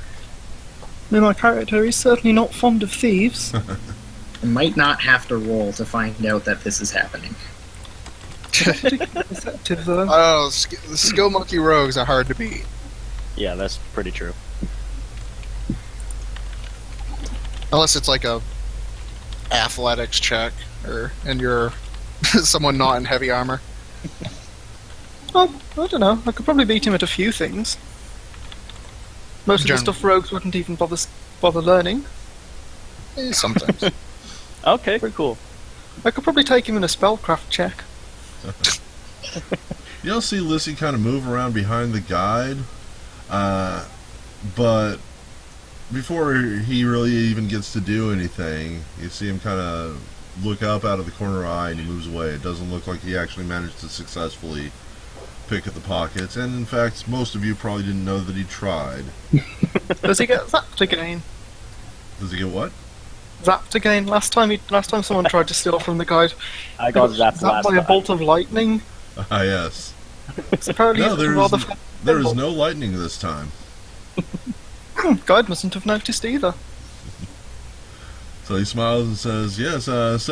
mean, my character is certainly not fond of thieves. I might not have to roll to find out that this is happening. Perceptive, though. Oh, the skill monkey rogues are hard to beat. Yeah, that's pretty true. Unless it's like a athletics check, and you're someone not in heavy armor. Oh, I don't know. I could probably beat him at a few things. Most of the Gen- stuff rogues wouldn't even bother learning. Sometimes. Okay, pretty cool. I could probably take him in a spellcraft check. You'll see Lissy kind of move around behind the guide, but before he really even gets to do anything, you see him kind of look up out of the corner eye and he moves away. It doesn't look like he actually managed to successfully pick at the pockets, and in fact, most of you probably didn't know that he tried. Does he get zapped again? Does he get what? Zapped again? Last time someone tried to steal from the guide. I got zapped last by a time. bolt of lightning. Ah, yes. It's apparently No, there rather is, there is no lightning this time. Guide mustn't have noticed either. So he smiles and says, "Yes, as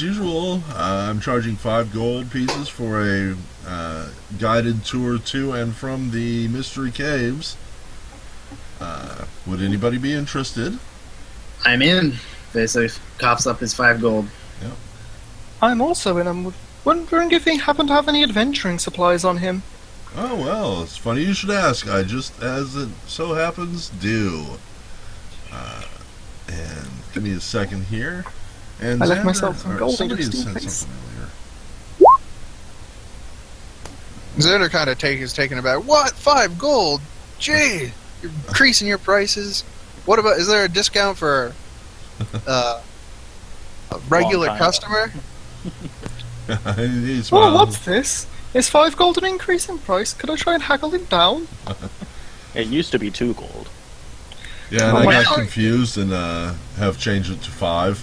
usual, I'm charging 5 gold pieces for a guided tour to and from the Mystery Caves. Would anybody be interested?" I'm in. Vasa coughs up his 5 gold. I'm also in. I'm wondering if he happened to have any adventuring supplies on him. Oh, well, it's funny you should ask. I just, as it so happens, do. And give me a second here. And I left Xander- myself some or gold somebody just had in sent case. something earlier. Xander kind of is taken aback. What? 5 gold? Gee, you're increasing your prices. What about? Is there a discount for a regular Long time. customer? He Oh, smiles. what's this? Is 5 gold an increase in price? Could I try and haggle him down? It used to be 2 gold. Yeah, and Oh I my got God. confused and have changed it to 5.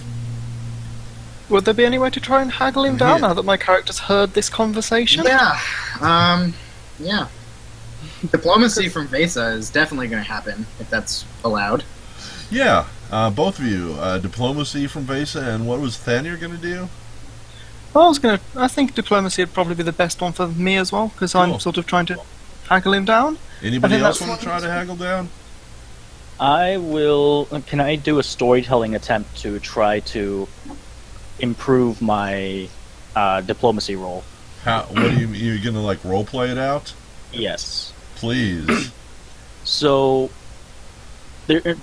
Would there be any way to try and haggle him down Yeah. now that my character's heard this conversation? Yeah. Yeah. Diplomacy from Vasa is definitely going to happen, if that's allowed. Yeah, both of you. Diplomacy from Vasa, and what was Thanier going to do? I think diplomacy would probably be the best one for me as well, because Cool. I'm sort of trying to haggle him down. Anybody I think else that's want to what try to haggle down? I will. Can I do a storytelling attempt to try to improve my diplomacy roll? What are you going to, like, roleplay it out? Yes. Please. So,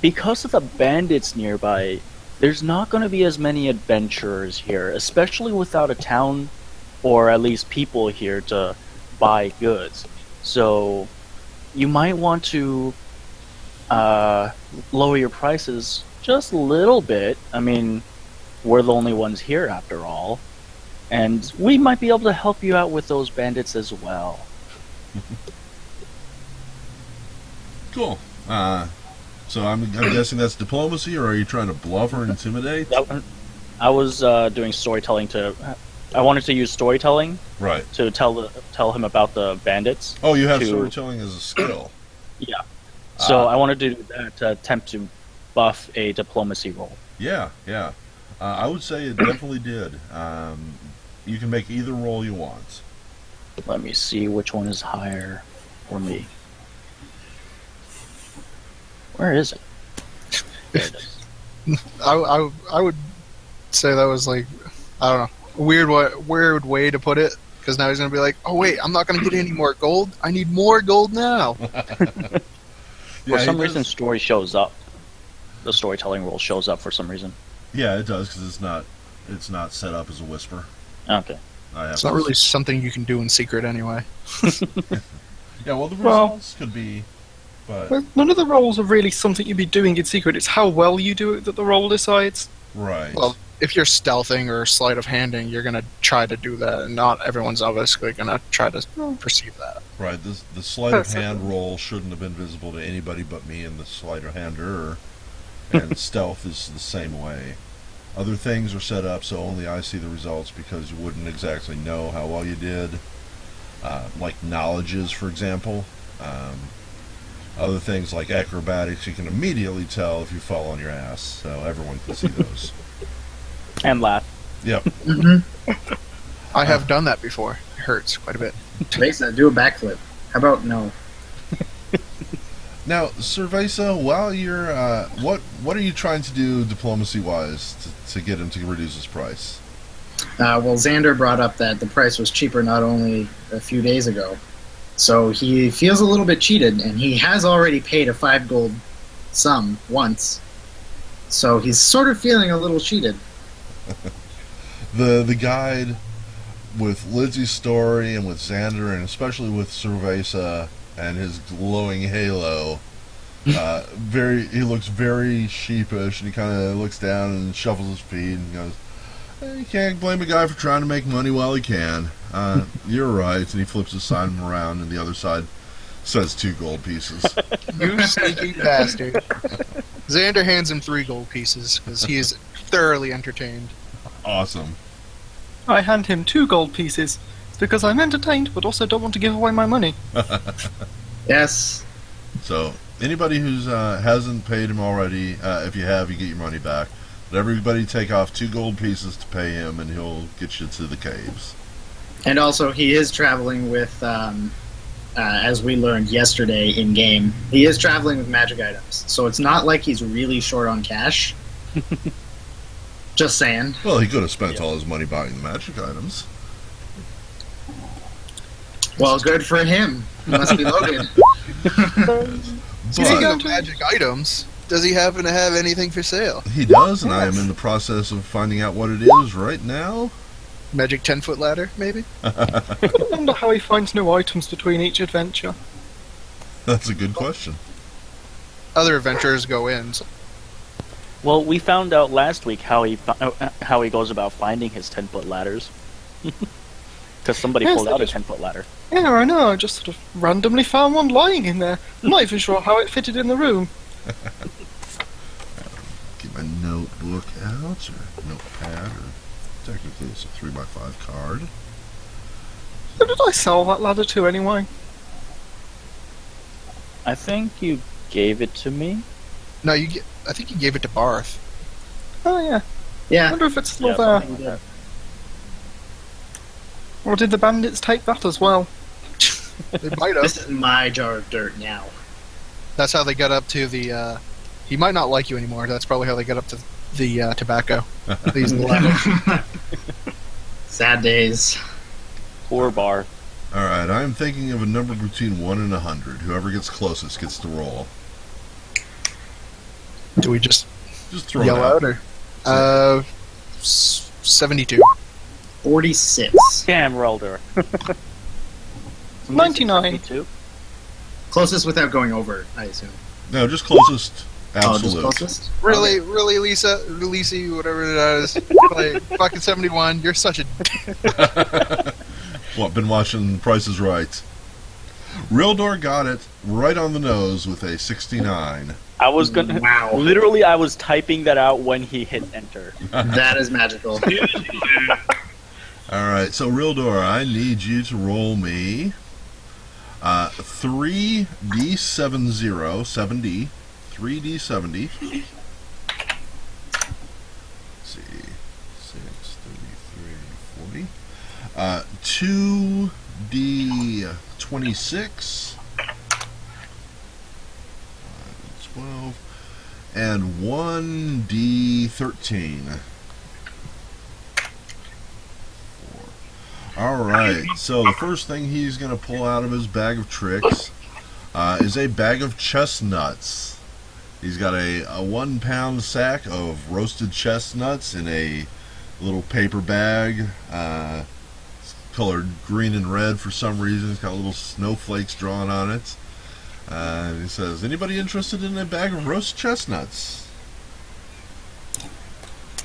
because of the bandits nearby, there's not going to be as many adventurers here, especially without a town or at least people here to buy goods. So you might want to lower your prices just a little bit. I mean, we're the only ones here after all. And we might be able to help you out with those bandits as well. Cool. So I'm guessing that's diplomacy, or are you trying to bluff or intimidate? I was doing storytelling to. I wanted to use storytelling Right. to tell him about the bandits. Oh, you have to- storytelling as a skill. Yeah. So I wanted to do that to attempt to buff a diplomacy roll. Yeah. I would say it definitely did. You can make either roll you want. Let me see which one is higher for me. Where is it? There it is. I would say that was like, I don't know, a weird way to put it. Because now he's going to be like, oh wait, I'm not going to get any more gold. I need more gold now. For some reason, story shows up. The storytelling roll shows up for some reason. Yeah, it does, because it's not set up as a whisper. Okay. It's not really something you can do in secret anyway. Yeah, well, the results could be, but Well, none of the roles are really something you'd be doing in secret. It's how well you do it that the role decides. right. Well, if you're stealthing or sleight of handing, you're going to try to do that, and not everyone's obviously going to try to perceive that. Right. The sleight of hand roll shouldn't have been visible to anybody but me and the sleight of hander, and stealth is the same way. Other things are set up so only I see the results, because you wouldn't exactly know how well you did. Like knowledges, for example. Other things like acrobatics, you can immediately tell if you fall on your ass, so everyone can see those. And laugh. Yep. I have done that before. It hurts quite a bit. Vesa, do a backflip. How about no? Now, Cerveza, while you're, what are you trying to do diplomacy-wise to get him to reduce his price? Well, Xander brought up that the price was cheaper not only a few days ago. So he feels a little bit cheated, and he has already paid a 5 gold sum once. So he's sort of feeling a little cheated. The guide with Lizzie's story and with Xander, and especially with Cerveza and his glowing halo, he looks very sheepish, and he kind of looks down and shuffles his feet and goes, "You can't blame a guy for trying to make money while he can. You're right." And he flips his sign around, and the other side says 2 gold pieces. You sneaky bastard. Xander hands him 3 gold pieces because he is thoroughly entertained. Awesome. I hand him 2 gold pieces because I'm entertained, but also don't want to give away my money. Yes. So anybody who's hasn't paid him already, if you have, you get your money back. But everybody take off 2 gold pieces to pay him, and he'll get you to the caves. And also, he is traveling with, as we learned yesterday in game, he is traveling with magic items. So it's not like he's really short on cash. Just saying. Well, he could have spent all his money buying the magic items. Well, good for him. He must be loaded. Speaking But of magic items, does he happen to have anything for sale? he does, and I am in the process of finding out what it is right now. Magic 10-foot ladder, maybe? I wonder how he finds new items between each adventure. That's a good question. Other adventurers go in. So Well, we found out last week how he goes about finding his 10-foot ladders. Because somebody Yes, pulled they out a just- 10-foot ladder. Yeah, I know. I just sort of randomly found one lying in there. I'm not even sure how it fitted in the room. Get my notebook out, or notepad, or technically it's a 3x5 card. Who did I sell that ladder to anyway? I think you gave it to me. no, I think you gave it to Barth. Oh yeah. I Yeah. wonder if it's still Yeah, there. something like that. Or did the bandits take that as well? They might This have. is my jar of dirt now. That's how they got up to the. He might not like you anymore. That's probably how they got up to the tobacco. These ladder. Sad days. Poor bar. Alright, I'm thinking of a number between 1 and 100. Whoever gets closest gets to roll. Do we just Just throw yell it out out. or? 72. 46. Damn, Relder. 99. 72? Closest without going over, I assume. No, just closest. Oh, just Absolute. closest? Really, really, Lisa, whatever it is, like fucking 71. You're such a. What, been watching Price is Right? Real Door got it right on the nose with a 69. I was gonna. Wow. Literally, I was typing that out when he hit enter. That is magical. Alright, so Real Door, I need you to roll me 3d70, 7d, 3d70. Let's see, 6, 33, 40. 2d26, 12, and 1d13. Alright, so the first thing he's going to pull out of his bag of tricks is a bag of chestnuts. He's got a 1 pound sack of roasted chestnuts in a little paper bag. It's colored green and red for some reason. It's got little snowflakes drawn on it. And he says, anybody interested in a bag of roast chestnuts?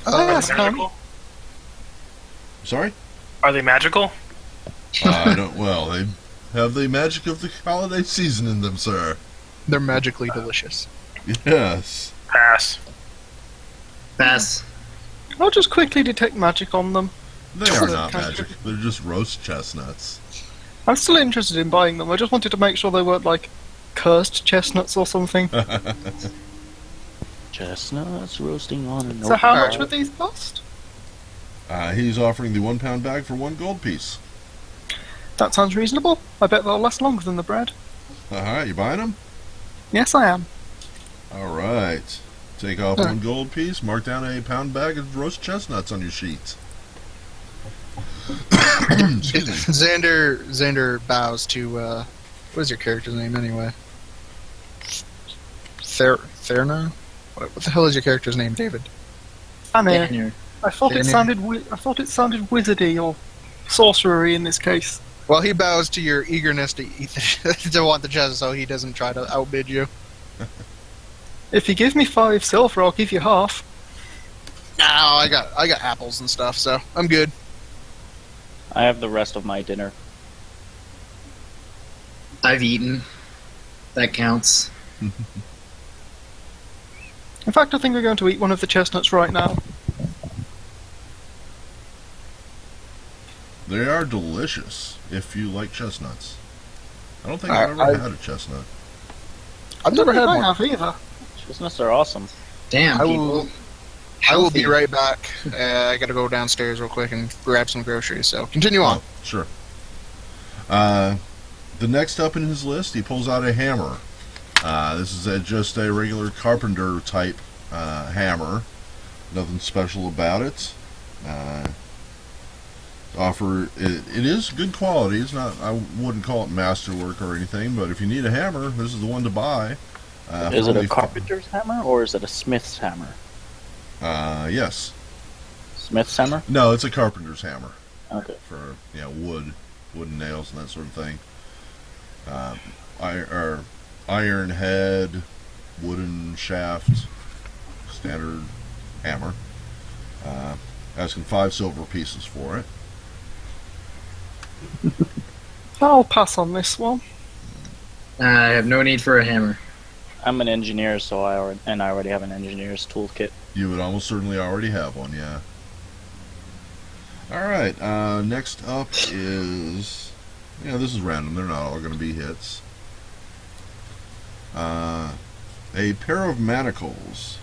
Yes, Magical? Sorry? Are they magical? I don't. Well, they have the magic of the holiday season in them, sir. They're magically delicious. Yes. Pass. Pass. I'll just quickly detect magic on them. They are not magic. They're just roast chestnuts. I'm still interested in buying them. I just wanted to make sure they weren't like cursed chestnuts or something. Chestnuts roasting on an So how open much fire. would these cost? He's offering the 1 pound bag for 1 gold piece. That sounds reasonable. I bet they'll last longer than the bread. Alright, you buying them? Yes, I am. Alright. Take off 1 gold piece, mark down a pound bag of roast chestnuts on your sheet. Excuse me. Xander bows to what is your character's name anyway? Therna? What the hell is your character's name, David? Anir. Daniel. I thought it Anir. sounded. I thought it sounded wizardy or sorcery in this case. Well, he bows to your eagerness to eat to want the chest, so he doesn't try to outbid you. If you give me 5 silver, I'll give you half. No, I got apples and stuff, so I'm good. I have the rest of my dinner. I've eaten. That counts. In fact, I think we're going to eat one of the chestnuts right now. They are delicious if you like chestnuts. I don't think I- I've ever had a chestnut. I've never had I one. have either. Chestnuts are awesome. Damn, I people. will- I will be Healthy. right back. I gotta go downstairs real quick and grab some groceries, so continue on. Oh, sure. The next up in his list, he pulls out a hammer. This is just a regular carpenter type hammer. Nothing special about it. It is good quality. It's not. I wouldn't call it masterwork or anything. But if you need a hammer, this is the one to buy. Is for it a only carpenter's hammer or is it a smith's hammer? Yes. Smith's hammer? No, it's a carpenter's hammer Okay. for wooden nails and that sort of thing. Iron head, wooden shaft, standard hammer. Asking 5 silver pieces for it. I'll pass on this one. I have no need for a hammer. I'm an engineer, so I already have an engineer's toolkit. You would almost certainly already have one, yeah. Alright, next up is... Yeah, this is random. They're not all going to be hits. A pair of manacles.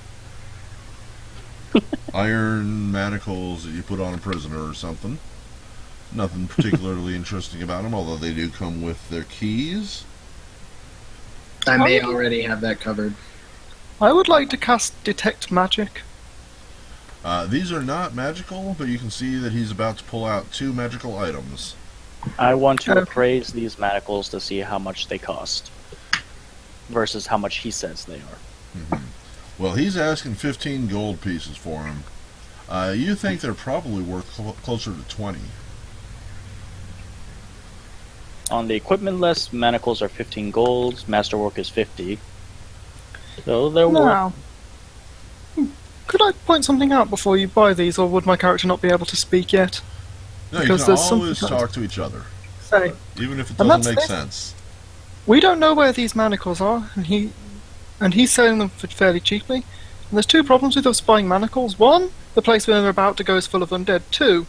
Iron manacles that you put on a prisoner or something. Nothing particularly interesting about them, although they do come with their keys. I may already have that covered. I would like to cast Detect Magic. These are not magical, but you can see that he's about to pull out 2 magical items. I want to Okay. appraise these manacles to see how much they cost versus how much he says they are. Well, he's asking 15 gold pieces for them. You think they're probably worth closer to 20. On the equipment list, manacles are 15 gold, masterwork is 50. So they're worth. Now, could I point something out before you buy these, or would my character not be able to speak yet? No, you Because can there's something always talk to each other, Say, even if it And doesn't that's make this. sense. we don't know where these manacles are, and he's selling them for fairly cheaply. And there's two problems with us buying manacles. One, the place where they're about to go is full of undead. Two,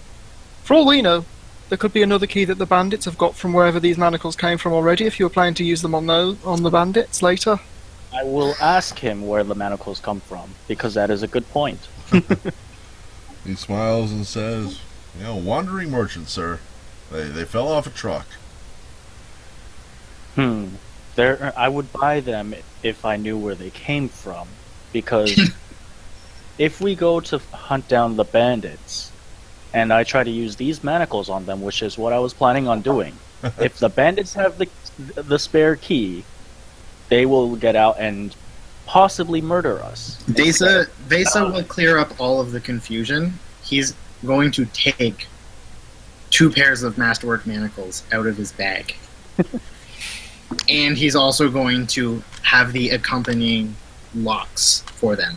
for all we know, there could be another key that the bandits have got from wherever these manacles came from already. If you were planning to use them on the bandits later. I will ask him where the manacles come from, because that is a good point. He smiles and says, wandering merchants, sir. They fell off a truck. I would buy them if I knew where they came from, because if we go to hunt down the bandits, and I try to use these manacles on them, which is what I was planning on doing, if the bandits have the spare key, they will get out and possibly murder us. Vesa will clear up all of the confusion. He's going to take 2 pairs of Masterwork manacles out of his bag. And he's also going to have the accompanying locks for them.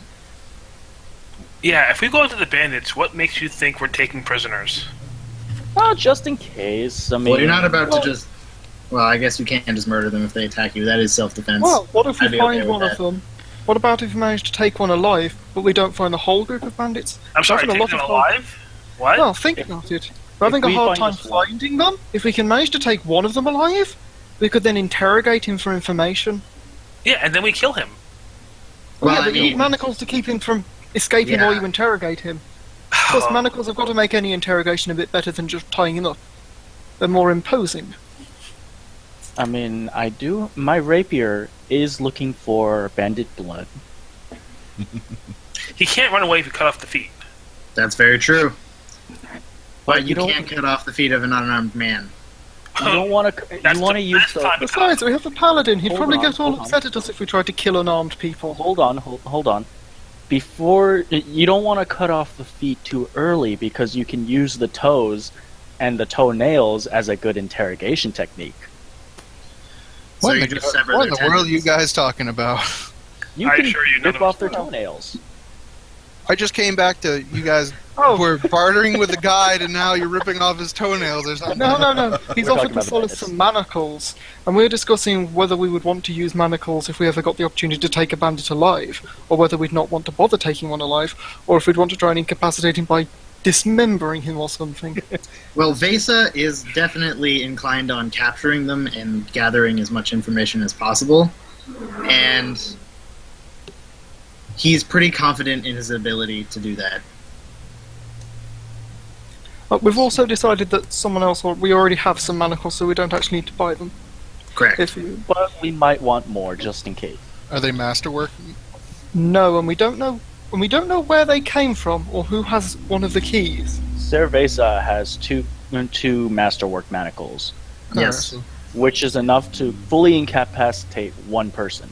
Yeah, if we go into the bandits, what makes you think we're taking prisoners? Well, just in case. I mean, Well, you're not about to just... Well, I guess you can't just murder them if they attack you. That is self-defense. Well, what if we I'd be okay find with one that. of them? What about if we manage to take one alive, but we don't find the whole group of bandits? I'm sorry, Having a take lot them of alive? What? Well, think about it. We're having a we hard find time just one. finding them. If we can manage to take one of them alive, we could then interrogate him for information. Yeah, and then we kill him. Well, yeah, I but you need mean, manacles to keep him from escaping Yeah. while you interrogate him. Plus, manacles have got to make any interrogation a bit better than just tying him up. They're more imposing. I mean, my rapier is looking for bandit blood. He can't run away if you cut off the feet. that's very true. But you you don't- can't cut off the feet of an unarmed man. You don't want to. That's You want to the use best the. time to cut Besides, we have a paladin. He'd Hold probably on, get all hold on. upset at us if we tried to kill unarmed people. Hold on. Before you don't want to cut off the feet too early because you can use the toes and the toenails as a good interrogation technique. So What you in the, just sever what in their the world are you tendons. guys talking about? You I can assure you, none rip of off us their will. toenails. I just came back to you guys Oh. were bartering with the guide, and now you're ripping off his toenails or something. No. He's We're offered talking to about sell us bandits. some manacles, and we're discussing whether we would want to use manacles if we ever got the opportunity to take a bandit alive, or whether we'd not want to bother taking one alive, or if we'd want to try and incapacitate him by dismembering him or something. Well, Vesa is definitely inclined on capturing them and gathering as much information as possible. And he's pretty confident in his ability to do that. But we've also decided that someone else, or we already have some manacles, so we don't actually need to buy them. Correct. If you But we might want more just in case. Are they masterwork? no, and we don't know where they came from or who has one of the keys. Cerveza has two masterwork manacles, Yes. which is enough to fully incapacitate one person,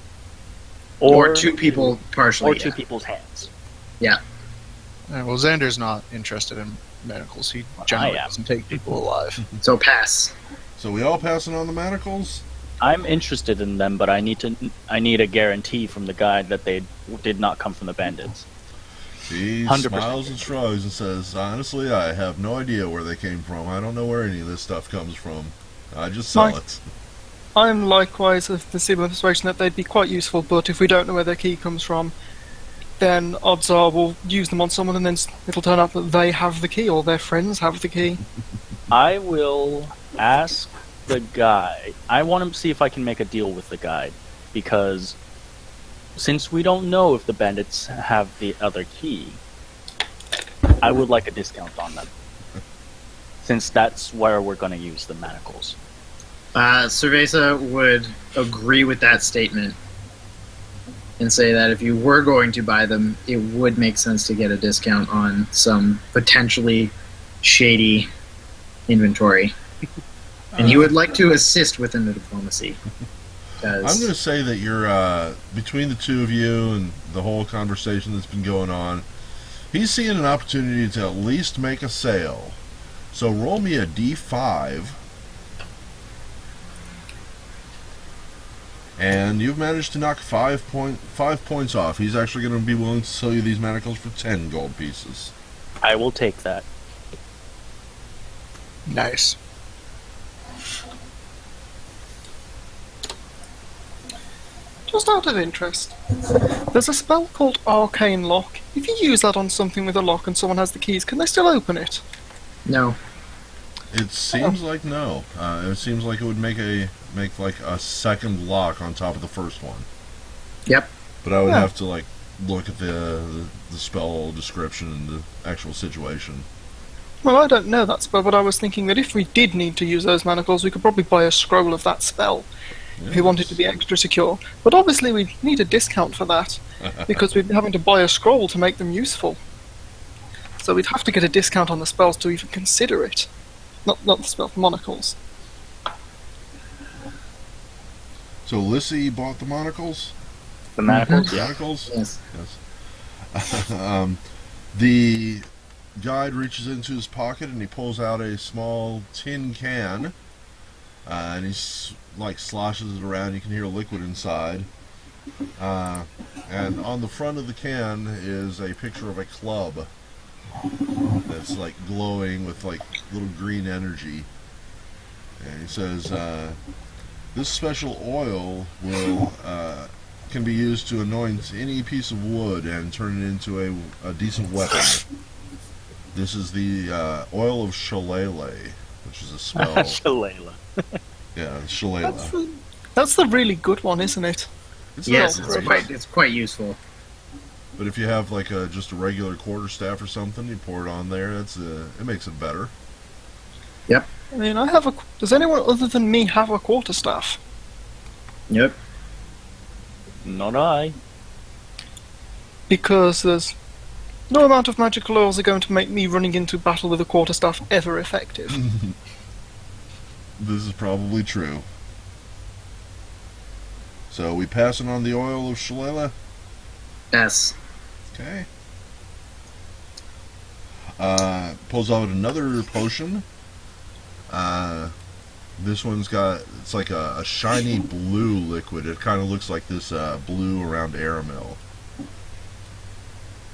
Or 2 people partially. or two yeah. people's hands. Well, Xander's not interested in manacles. He generally I am. doesn't take people alive. So pass. So we all passing on the manacles? I'm interested in them, but I need a guarantee from the guide that they did not come from the bandits. He 100%. smiles and shrugs and says, honestly, I have no idea where they came from. I don't know where any of this stuff comes from. I just sell Mike. it. I'm likewise of the similar persuasion that they'd be quite useful, but if we don't know where their key comes from, then odds are we'll use them on someone and then it'll turn out that they have the key or their friends have the key. I will ask the guy. I want to see if I can make a deal with the guide, because since we don't know if the bandits have the other key, I would like a discount on them. Since that's where we're going to use the manacles. Cerveza would agree with that statement and say that if you were going to buy them, it would make sense to get a discount on some potentially shady inventory. And he would like to assist within the diplomacy. I'm going to say that you're, between the two of you and the whole conversation that's been going on, he's seeing an opportunity to at least make a sale. So roll me a d5. And you've managed to knock 5 points off. He's actually going to be willing to sell you these manacles for 10 gold pieces. I will take that. Nice. Just out of interest, there's a spell called Arcane Lock. If you use that on something with a lock and someone has the keys, can they still open it? No. It seems like no. It seems like it would make like a second lock on top of the first one. Yep. But I would Yeah. have to like look at the spell description and the actual situation. Well, I don't know that spell, but I was thinking that if we did need to use those manacles, we could probably buy a scroll of that spell if we wanted to be extra secure. But obviously we need a discount for that, because we'd be having to buy a scroll to make them useful. So we'd have to get a discount on the spells to even consider it. Not the spell, monocles. So Lissy bought the monocles? The manacles? The manacles? Yes. Yes. The guide reaches into his pocket and he pulls out a small tin can, and he sloshes it around. You can hear liquid inside. And on the front of the can is a picture of a club that's like glowing with like little green energy. And he says, this special oil will can be used to anoint any piece of wood and turn it into a decent weapon. This is the oil of shillelagh, which is a spell. Shalala. Yeah, shillelagh. That's the really good one, isn't it? It's Yes, not it's great, quite useful. but if you have like just a regular quarterstaff or something, you pour it on there. It makes it better. I mean, does anyone other than me have a quarterstaff? Yep. Not I. Because there's no amount of magical oils are going to make me running into battle with a quarterstaff ever effective. This is probably true. So we passing on the oil of shillelagh. Yes. Okay. Pulls out another potion. This one's it's like a shiny blue liquid. It kind of looks like this blue around Aramil.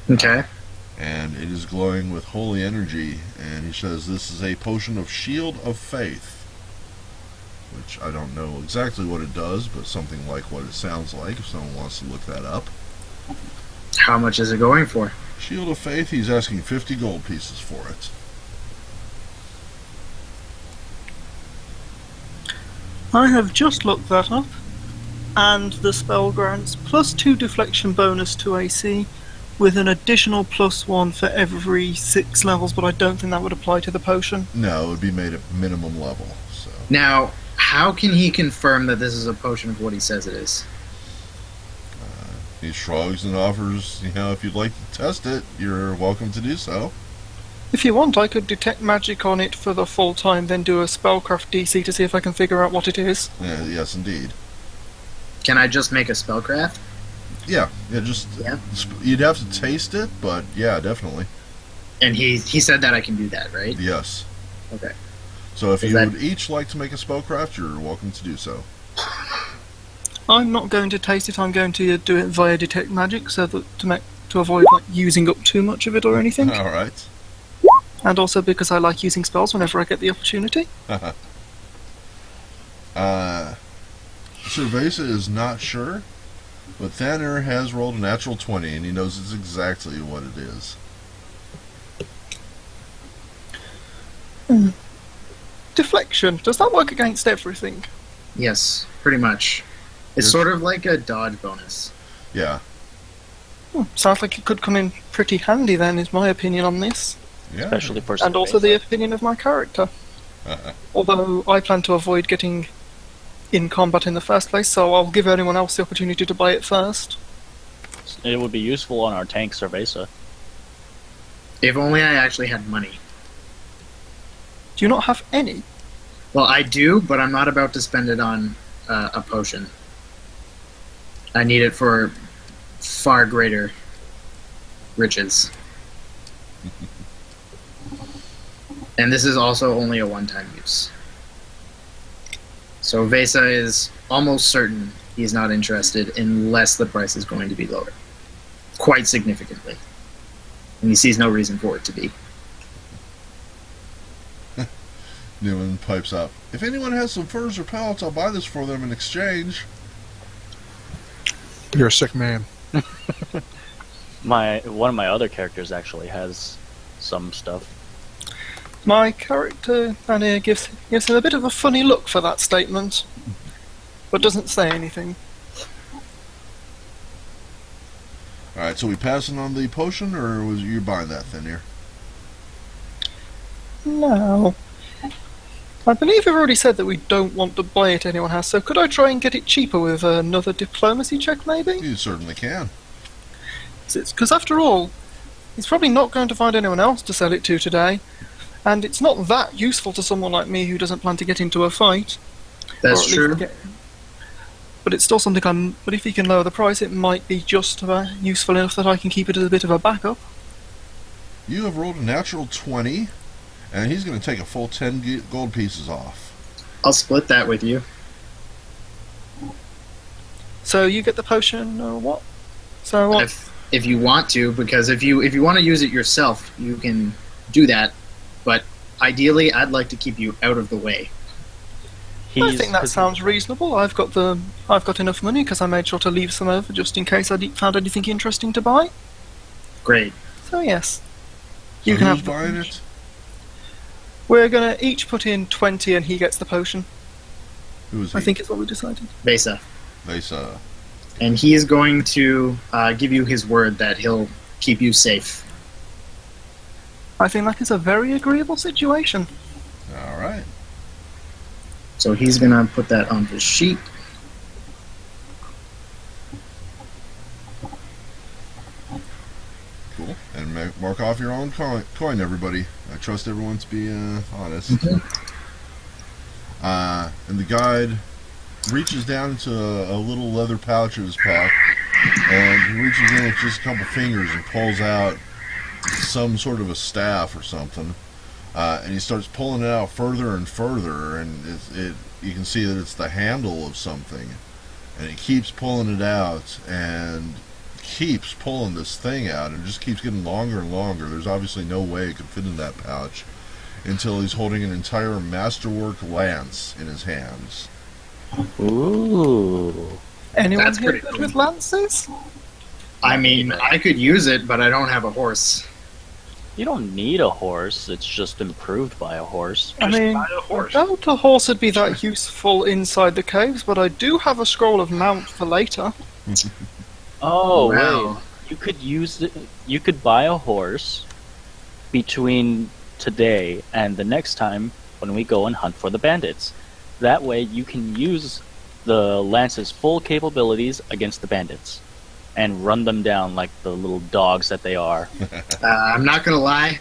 Okay. And it is glowing with holy energy. And he says this is a potion of Shield of Faith. Which I don't know exactly what it does, but something like what it sounds like if someone wants to look that up. How much is it going for? Shield of Faith, he's asking 50 gold pieces for it. I have just looked that up, and the spell grants +2 deflection bonus to AC, with an additional +1 for every 6 levels, but I don't think that would apply to the potion. No, it would be made at minimum level. So Now, how can he confirm that this is a potion of what he says it is? he shrugs and offers, if you'd like to test it, you're welcome to do so. If you want, I could detect magic on it for the full time, then do a spellcraft DC to see if I can figure out what it is. Yes, indeed. Can I just make a spellcraft? Yeah, Yeah. You'd have to taste it, but yeah, definitely. And he said that I can do that, right? Yes. Okay. So if Is you that- would each like to make a spellcraft, you're welcome to do so. I'm not going to taste it, I'm going to do it via detect magic, so that to avoid using up too much of it or anything. All right. And also because I like using spells whenever I get the opportunity. Cerveza is not sure, but Thanner has rolled a natural 20, and he knows it's exactly what it is. Deflection, does that work against everything? Yes, pretty much. It's Yes. sort of like a dodge bonus. Yeah. Sounds like it could come in pretty handy then, is my opinion on this. Yeah. Especially for And also the Cerveza. opinion of my character. Although I plan to avoid getting in combat in the first place, so I'll give anyone else the opportunity to buy it first. It would be useful on our tank Cerveza. If only I actually had money. Do you not have any? Well, I do, but I'm not about to spend it on a potion. I need it for far greater riches. And this is also only a one-time use. So Vesa is almost certain he's not interested unless the price is going to be lowered quite significantly. And he sees no reason for it to be. Newman pipes up. If anyone has some furs or pellets, I'll buy this for them in exchange. You're a sick man. One of my other characters actually has some stuff. My character Anir gives him a bit of a funny look for that statement, but doesn't say anything. Alright, so we passing on the potion, or was you buying that thing here? No. I believe we've already said that we don't want to buy it anyone has, so could I try and get it cheaper with another diplomacy check, maybe? You certainly can. Because after all, he's probably not going to find anyone else to sell it to today, and it's not that useful to someone like me who doesn't plan to get into a fight. That's Or at least true. But it's still something But if he can lower the price, it might be just about useful enough that I can keep it as a bit of a backup. You have rolled a natural 20, and he's going to take a full 10 gold pieces off. I'll split that with you. So you get the potion, or what? So what? If you want to, because if you want to use it yourself, you can do that. But ideally, I'd like to keep you out of the way. I think that sounds reasonable. I've got enough money because I made sure to leave some over just in case I found anything interesting to buy. Great. So yes, So you can who's have. buying it? We're gonna each put in 20, and he gets the potion. Who is he? I think is what we decided. Besa. Lisa. And he is going to give you his word that he'll keep you safe. I think that is a very agreeable situation. Alright. So he's going to put that on his sheet. Cool. And mark off your own coin, everybody. I trust everyone to be honest. And the guide reaches down into a little leather pouch of his pack, and he reaches in with just a couple fingers and pulls out some sort of a staff or something. And he starts pulling it out further and further, and you can see that it's the handle of something. And he keeps pulling it out, and keeps pulling this thing out, and it just keeps getting longer and longer. There's obviously no way it could fit in that pouch, until he's holding an entire masterwork lance in his hands. Ooh. Anyone That's here pretty good cool. with lances? I mean, I could use it, but I don't have a horse. You don't need a horse, it's just improved by a horse. I Just mean, buy a horse. I doubt a horse would be that useful inside the caves, but I do have a scroll of mount for later. Oh, Wow. wait. You could buy a horse between today and the next time when we go and hunt for the bandits. That way you can use the lance's full capabilities against the bandits and run them down like the little dogs that they are. I'm not going to lie.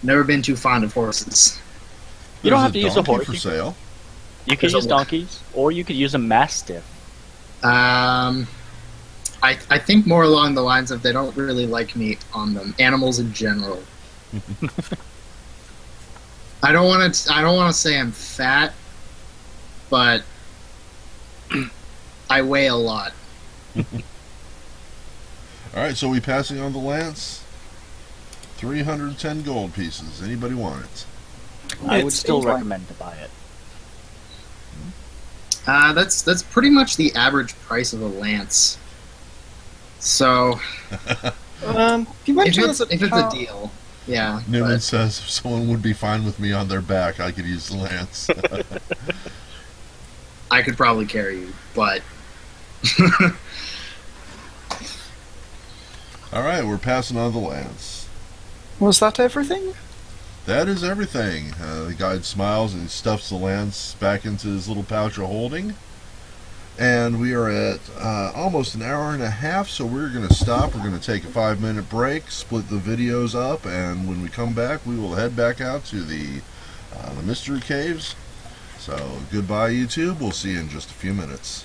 Never been too fond of horses. You don't There's have to use a donkey horse. for sale. You could There's a use what? donkeys, or you could use a mastiff. I think more along the lines of they don't really like meat on them. Animals in general. I don't want to say I'm fat, but I weigh a lot. Alright, so we passing on the lance? 310 gold pieces. Anybody want it? I It would still seems like- recommend to buy it. That's pretty much the average price of a lance. So You if mentioned it's, there's if it's pow- a deal, yeah. Newman but says if someone would be fine with me on their back, I could use the lance. I could probably carry you, but Alright, we're passing on the lance. Was that everything? That is everything. The guide smiles and he stuffs the lance back into his little pouch of holding. And we are at almost an hour and a half, so we're going to stop. We're going to take a 5-minute break, split the videos up, and when we come back, we will head back out to the mystery caves. So goodbye, YouTube. We'll see you in just a few minutes.